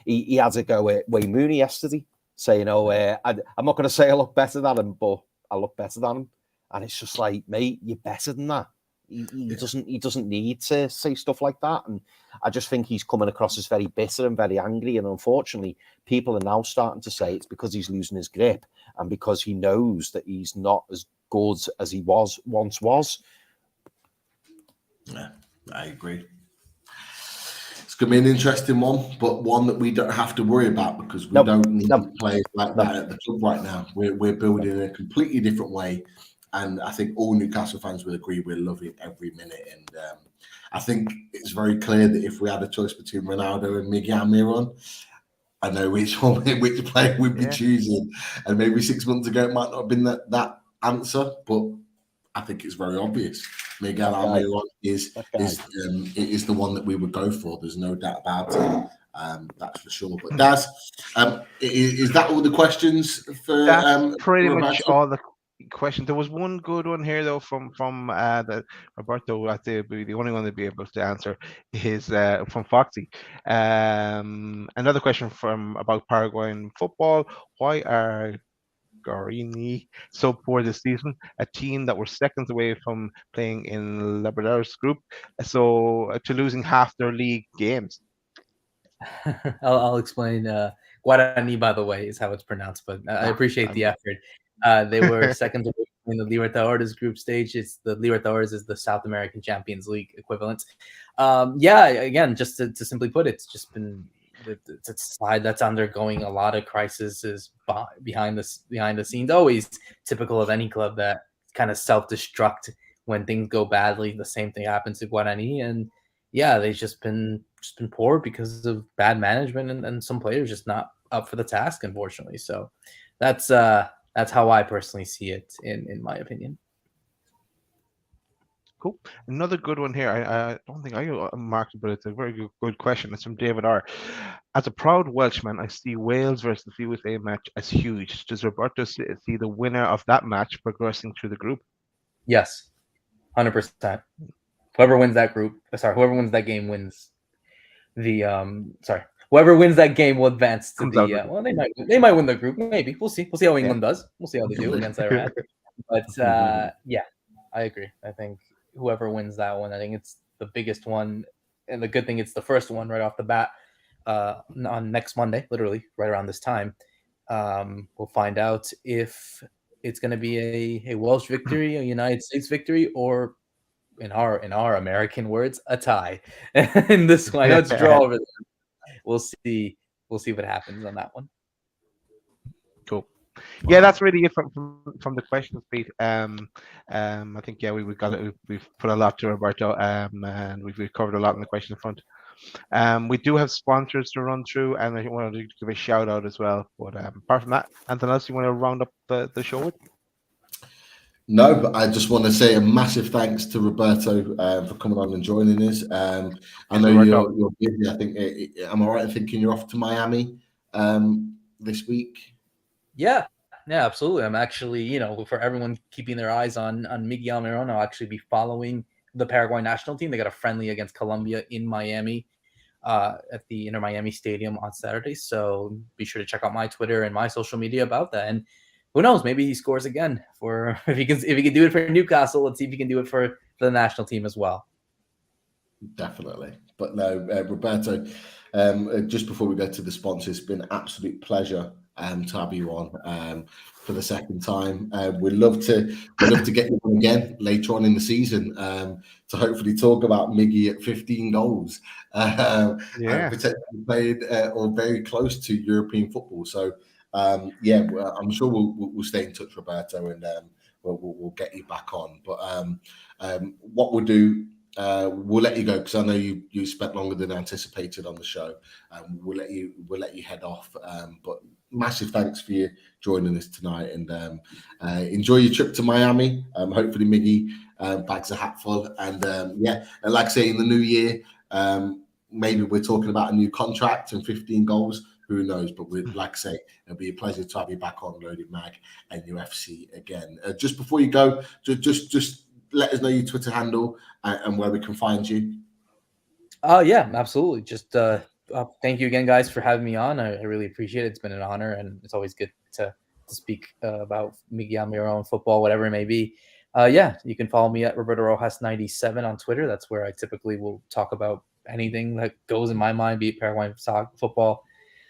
He had to go at Wayne Rooney yesterday, saying, I'm not gonna say I look better than him, but I look better than him, and it's just like, mate, you're better than that. He doesn't need to say stuff like that, and I just think he's coming across as very bitter and very angry. And unfortunately, people are now starting to say it's because he's losing his grip and because he knows that he's not as good as he once was. Yeah, I agree. It's going to be an interesting one, but one that we don't have to worry about because we don't need players like that at the club right now. We're building in a completely different way. And I think all Newcastle fans will agree we're loving every minute. And I think it's very clear that if we had a choice between Ronaldo and Miggy Almirón, I know which player we'd be choosing. And maybe 6 months ago it might not have been that answer, but I think it's very obvious. Miguel Almirón is the one that we would go for. There's no doubt about it. That's for sure. But Daz, is that all the questions for? That's pretty much all the question. There was one good one here though from the Roberto. I think the only one to be able to answer is from Foxy. Another question about Paraguayan football. Why are Guarini so poor this season? A team that were seconds away from playing in Libertadores group, so to losing half their league games. I'll explain. Guarani, by the way, is how it's pronounced, but I appreciate the effort. They were second in the Libertadores group stage. It's the Libertadores is the South American Champions League equivalent. Again, just to simply put, it's just been it's a side that's undergoing a lot of crises behind the scenes. Always typical of any club that kind of self-destruct when things go badly. The same thing happens to Guarani, and they've just been poor because of bad management and some players just not up for the task, unfortunately. So that's how I personally see it, in my opinion. Cool. Another good one here. I don't think I marked it, but it's a very good question. It's from David R. As a proud Welshman, I see Wales versus the USA match as huge. Does Roberto see the winner of that match progressing through the group? Yes, 100%. Whoever wins that game wins the whoever wins that game will advance to the they might win the group, maybe. We'll see how England does. We'll see how they do against Iran. But I agree. I think whoever wins that one, I think it's the biggest one, and the good thing it's the first one right off the bat on next Monday, literally right around this time. We'll find out if it's going to be a Welsh victory, a United States victory, or in our American words, a tie. In this one, I know it's a draw over there. We'll see what happens on that one. Yeah, that's really it from the questions, Pete. I think we got it. We've put a lot to Roberto, and we've covered a lot in the question front. We do have sponsors to run through, and I wanted to give a shout out as well. But apart from that, anything else you want to round up the show with? No, but I just want to say a massive thanks to Roberto for coming on and joining us. I know you're busy. I think am I right in thinking you're off to Miami this week? Yeah, absolutely. I'm actually, for everyone keeping their eyes on Miggy Almirón, I'll actually be following the Paraguay national team. They got a friendly against Colombia in Miami at the Inter Miami Stadium on Saturday. So be sure to check out my Twitter and my social media about that. And who knows, maybe he scores again if he can do it for Newcastle. Let's see if he can do it for the national team as well. Definitely. But no, Roberto, just before we go to the sponsors, it's been an absolute pleasure to have you on for the second time. We'd love to get you on again later on in the season to hopefully talk about Miggy at 15 goals and potentially played or very close to European football. So I'm sure we'll stay in touch, Roberto, and we'll get you back on. But what we'll do, we'll let you go because I know you spent longer than anticipated on the show. We'll let you head off. But massive thanks for you joining us tonight, and enjoy your trip to Miami. Hopefully Miggy bags a hat full, and like I say, in the new year, maybe we're talking about a new contract and 15 goals. Who knows? But like I say, it'll be a pleasure to have you back on Loaded Mag and NUFC again. Just before you go, just let us know your Twitter handle and where we can find you. Yeah, absolutely. Just thank you again, guys, for having me on. I really appreciate it. It's been an honor, and it's always good to speak about Miggy Almirón, football, whatever it may be. You can follow me at Roberto Rojas 97 on Twitter. That's where I typically will talk about anything that goes in my mind, be it Paraguayan football.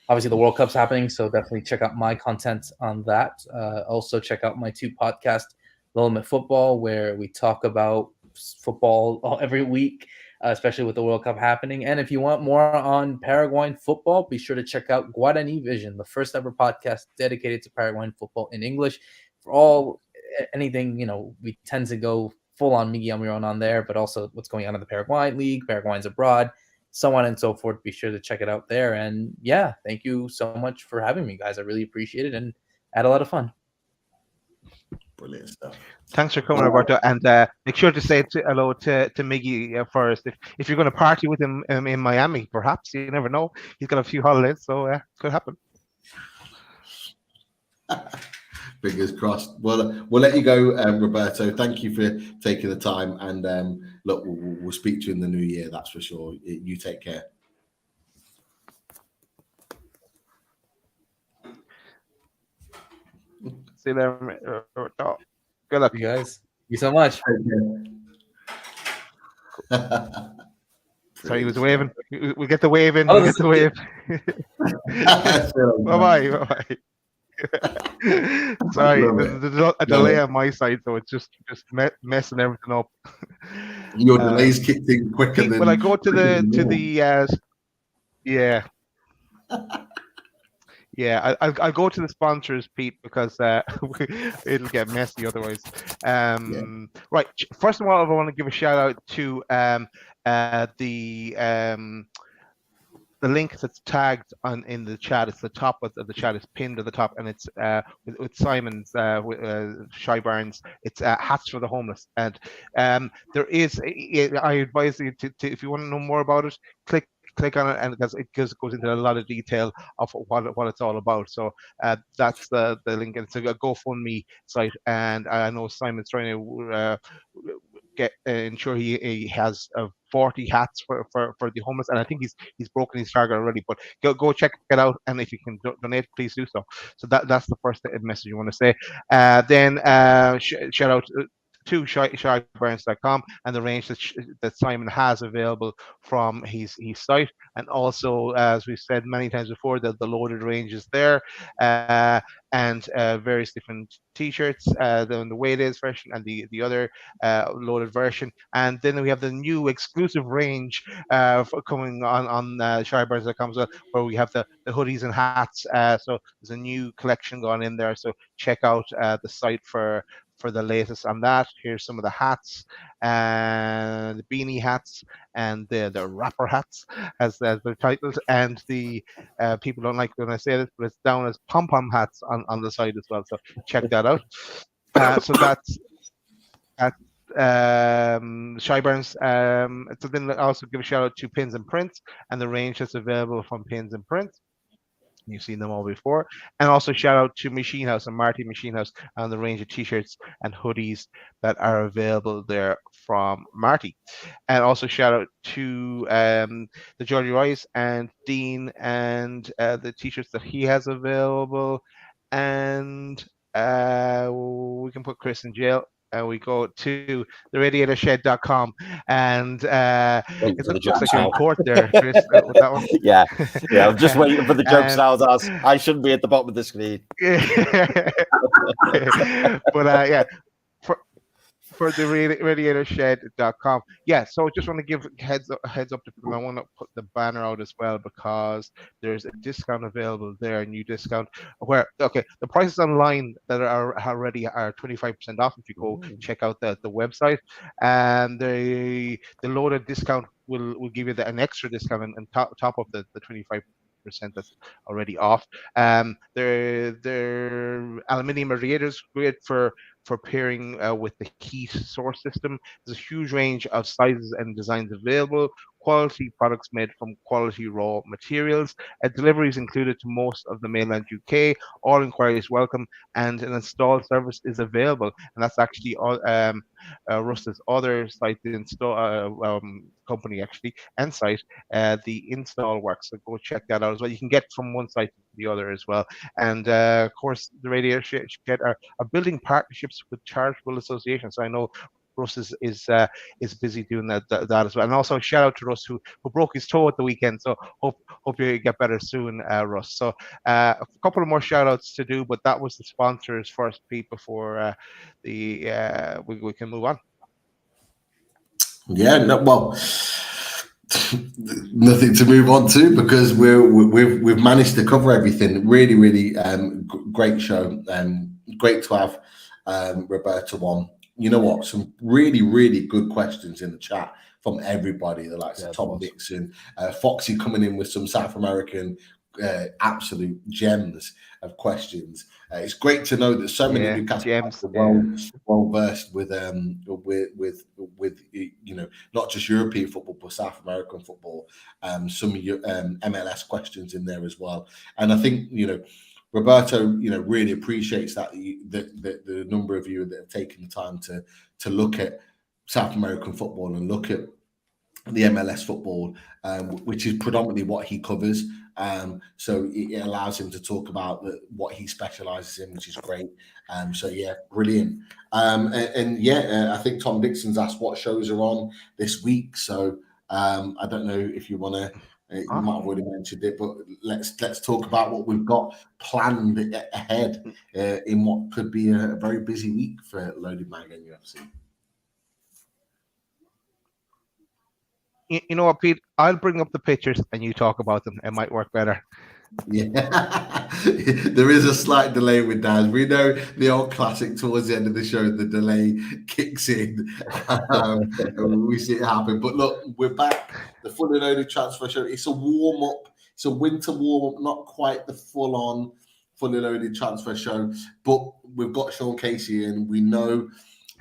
Obviously, the World Cup's happening, so definitely check out my content on that. Also, check out my 2 podcasts, Limit Football, where we talk about football every week, especially with the World Cup happening. And if you want more on Paraguayan football, be sure to check out Guarani Vision, the first ever podcast dedicated to Paraguayan football in English. For anything, we tend to go full on Miggy Almirón on there, but also what's going on in the Paraguayan League, Paraguayans abroad, so on and so forth. Be sure to check it out there. And thank you so much for having me, guys. I really appreciate it and had a lot of fun. Brilliant stuff. Thanks for coming, Roberto, and make sure to say hello to Miggy first. If you're going to party with him in Miami, perhaps, you never know. He's got a few holidays, so it could happen. Fingers crossed. Well, we'll let you go, Roberto. Thank you for taking the time, and look, we'll speak to you in the new year. That's for sure. You take care. See you there, Roberto. Good luck, you guys. Thank you so much. Sorry, he was waving. We get the wave in. We get the wave. Bye-bye. Sorry, there's a delay on my side, so it's just messing everything up. Your delays kicked in quicker than. When I go to the I'll go to the sponsors, Pete, because it'll get messy otherwise. Right. First of all, I want to give a shout out to the link that's tagged in the chat. It's the top of the chat. It's pinned at the top, and it's with Simon's Shy Barnes. It's hats for the homeless, and there is. I advise you to if you want to know more about it, click on it, and because it goes into a lot of detail of what it's all about. So that's the link, and it's a GoFundMe site, and I know Simon's trying to ensure he has 40 hats for the homeless, and I think he's broken his target already. But go check it out, and if you can donate, please do so. So that's the first message you want to say. Then shout out to shyburns.com and the range that Simon has available from his site. And also, as we've said many times before, the loaded range is there, and various different t-shirts, the way it is version and the other loaded version. And then we have the new exclusive range coming on shyburns.com as well, where we have the hoodies and hats. So there's a new collection going in there. So check out the site for the latest on that. Here's some of the hats and the beanie hats and the rapper hats as they're titled, and the people don't like when I say this, but it's down as pom-pom hats on the side as well. So check that out. So that's at Shyburns. So then also give a shout out to Pins and Prints and the range that's available from Pins and Prints. You've seen them all before. And also shout out to Machine House and Marty Machine House and the range of t-shirts and hoodies that are available there from Marty. And also shout out to the Jordy Rice and Dean and the t-shirts that he has available. And we can put Chris in jail. And we go to theradiatorshed.com, and it looks like you're in court there, Chris, with that one. Yeah, I'm just waiting for the jokes now. I shouldn't be at the bottom of the screen. But yeah, for the radiatorshed.com. Yeah, so just want to give heads up to people. I want to put the banner out as well because there's a discount available there, a new discount where the prices online that are already are 25% off if you go check out the website, and the loaded discount will give you an extra discount and top of the 25% that's already off. They're aluminium radiators, great for pairing with the heat source system. There's a huge range of sizes and designs available. Quality products made from quality raw materials. Delivery is included to most of the mainland UK. All inquiries welcome, and an install service is available. And that's actually Russ's other site, the install company actually, and site. The install works, so go check that out as well. You can get from one site to the other as well. And of course, the Radio Shed are building partnerships with charitable associations. So I know Russ is busy doing that as well. And also shout out to Russ who broke his toe at the weekend. So hope you get better soon, Russ. So a couple of more shout outs to do, but that was the sponsors first, Pete, before we can move on. Yeah, well, nothing to move on to because we've managed to cover everything. Really, really great show. Great to have Roberto on. You know what? Some really, really good questions in the chat from everybody. The likes of Tom Dixon, Foxy coming in with some South American absolute gems of questions. It's great to know that so many Newcastle fans are well versed with you know, not just European football but South American football. Some MLS questions in there as well, and I think Roberto, really appreciates that the number of you that have taken the time to look at South American football and look at the MLS football, which is predominantly what he covers. So it allows him to talk about what he specialises in, which is great. So yeah, brilliant. I think Tom Dixon's asked what shows are on this week. So I don't know if you want to. You might have already mentioned it, but let's talk about what we've got planned ahead in what could be a very busy week for Loaded Mag and UFC. You know what, Pete? I'll bring up the pictures and you talk about them. It might work better. Yeah, there is a slight delay with Daz. We know the old classic towards the end of the show, the delay kicks in. We see it happen. But look, we're back. The Fully Loaded Transfer Show. It's a warm-up. It's a winter warm-up, not quite the full-on Fully Loaded Transfer Show. But we've got Sean Casey in. We know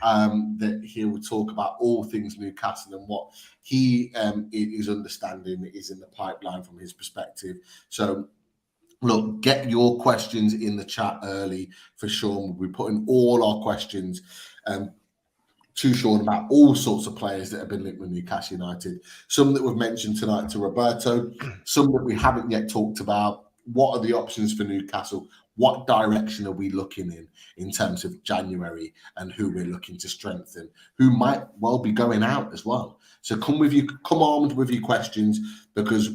that he will talk about all things Newcastle and what he is understanding is in the pipeline from his perspective. So look, get your questions in the chat early for Sean. We'll be putting all our questions to Sean about all sorts of players that have been linked with Newcastle United. Some that we've mentioned tonight to Roberto, some that we haven't yet talked about. What are the options for Newcastle? what direction are we looking in terms of January and who we're looking to strengthen, who might well be going out as well. So come armed with your questions, because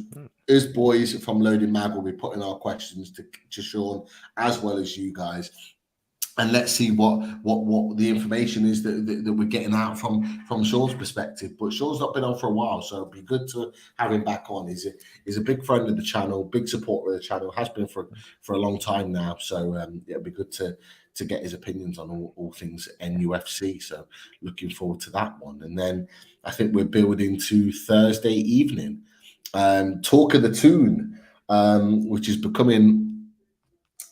us boys from Loading Mag will be putting our questions to Sean as well as you guys. And let's see what the information is that we're getting out from Sean's perspective. But Sean's not been on for a while, so it'd be good to have him back on. He's a big friend of the channel, big supporter of the channel, has been for a long time now. So it'd be good to get his opinions on all things NUFC. So looking forward to that one. And then I think we're building to Thursday evening. Talk of the Toon, which is becoming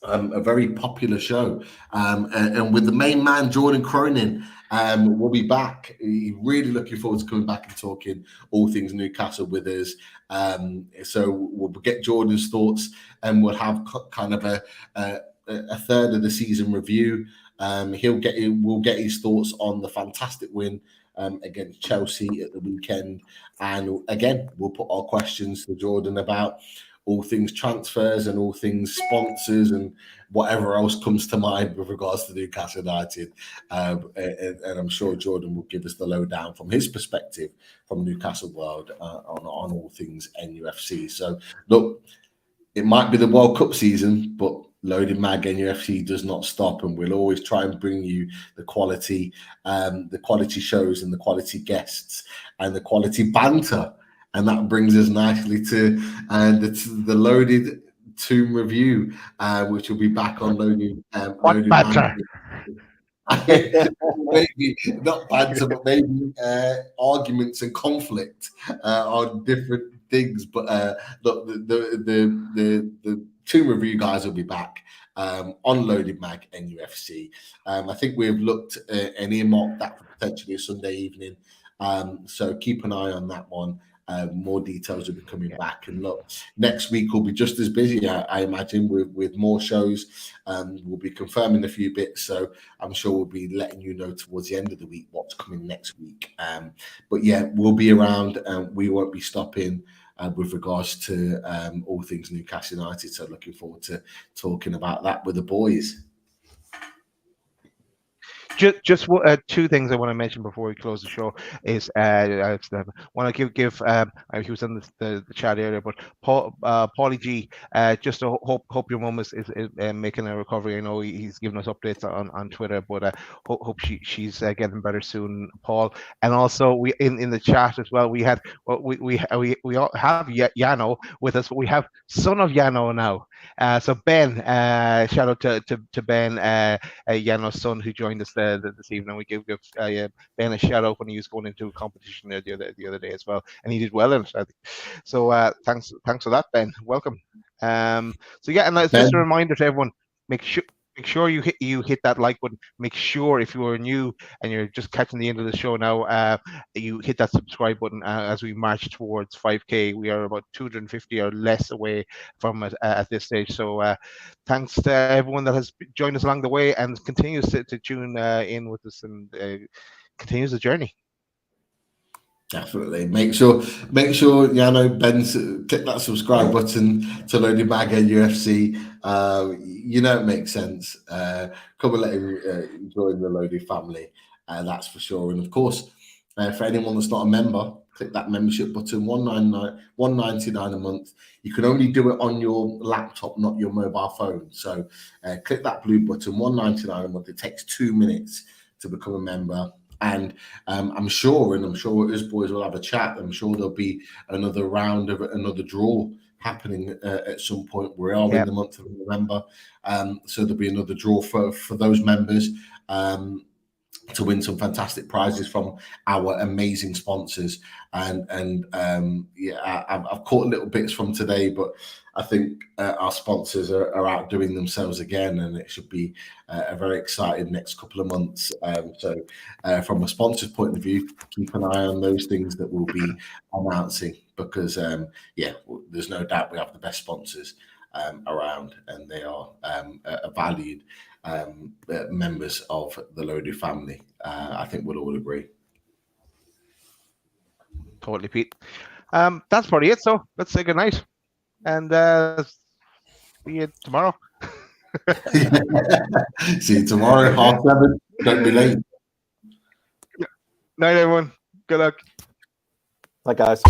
a very popular show, and with the main man Jordan Cronin, we'll be back. Really looking forward to coming back and talking all things Newcastle with us. So we'll get Jordan's thoughts, and we'll have kind of a third of the season review. We'll get his thoughts on the fantastic win against Chelsea at the weekend, and again we'll put our questions to Jordan about all things transfers and all things sponsors and whatever else comes to mind with regards to Newcastle United. And I'm sure Jordan will give us the lowdown from his perspective from Newcastle World on all things NUFC. So look, it might be the World Cup season, but Loading Mag NUFC does not stop, and we'll always try and bring you the quality shows and the quality guests and the quality banter. And that brings us nicely to the Loaded Toon review, which will be back on Loaded. Banter? Maybe not banter, but maybe arguments and conflict on different things. But look, the Toon review guys will be back on Loaded Mag NUFC. I think we've looked and earmarked that for potentially a Sunday evening. So keep an eye on that one. More details will be coming back, and look, next week will be just as busy, I imagine, with more shows. We'll be confirming a few bits, so I'm sure we'll be letting you know towards the end of the week what's coming next week. But yeah, we'll be around, and we won't be stopping with regards to all things Newcastle United. So looking forward to talking about that with the boys. Just two things I want to mention before we close the show is I want to give he was in the chat earlier, but Paulie G, just to hope your mum is making a recovery. I know he's giving us updates on Twitter, but hope she's getting better soon, Paul. And also we in the chat as well, we have Yano with us, but we have son of Yano now. So Ben, shout out to Ben, Yano's son, who joined us this evening. We give Ben a shout out when he was going into a competition there the other day as well, and he did well in it, I think. So thanks for that, Ben. Welcome. So yeah, and that's just a reminder to everyone: make sure you hit that like button. Make sure if you are new and you're just catching the end of the show now, you hit that subscribe button as we march towards 5K. We are about 250 or less away from it at this stage. So thanks to everyone that has joined us along the way and continues to tune in with us and continues the journey. Definitely. Make sure Yano, Ben, click that subscribe button to Loaded Mag NUFC. It makes sense. Come and let him join the Loaded family. That's for sure. And of course, for anyone that's not a member, click that membership button. $1.99 a month. You can only do it on your laptop, not your mobile phone. So click that blue button. $1.99 a month. It takes 2 minutes to become a member. And I'm sure us boys will have a chat. I'm sure there'll be another round of another draw happening at some point. We are in the month of November, so there'll be another draw for those members to win some fantastic prizes from our amazing sponsors. And I've caught little bits from today, but I think our sponsors are outdoing themselves again, and it should be a very exciting next couple of months. So from a sponsor's point of view, keep an eye on those things that we'll be announcing, because there's no doubt we have the best sponsors around, and they are valued members of the Loaded family. I think we'll all agree. Totally, Pete. That's probably it. So let's say good night, and see you tomorrow. See you tomorrow, 7:30. Don't be late. Night, everyone. Good luck. Bye, guys.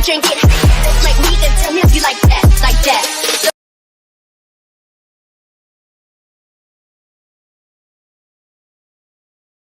Drink it, like me, then tell me if you like that,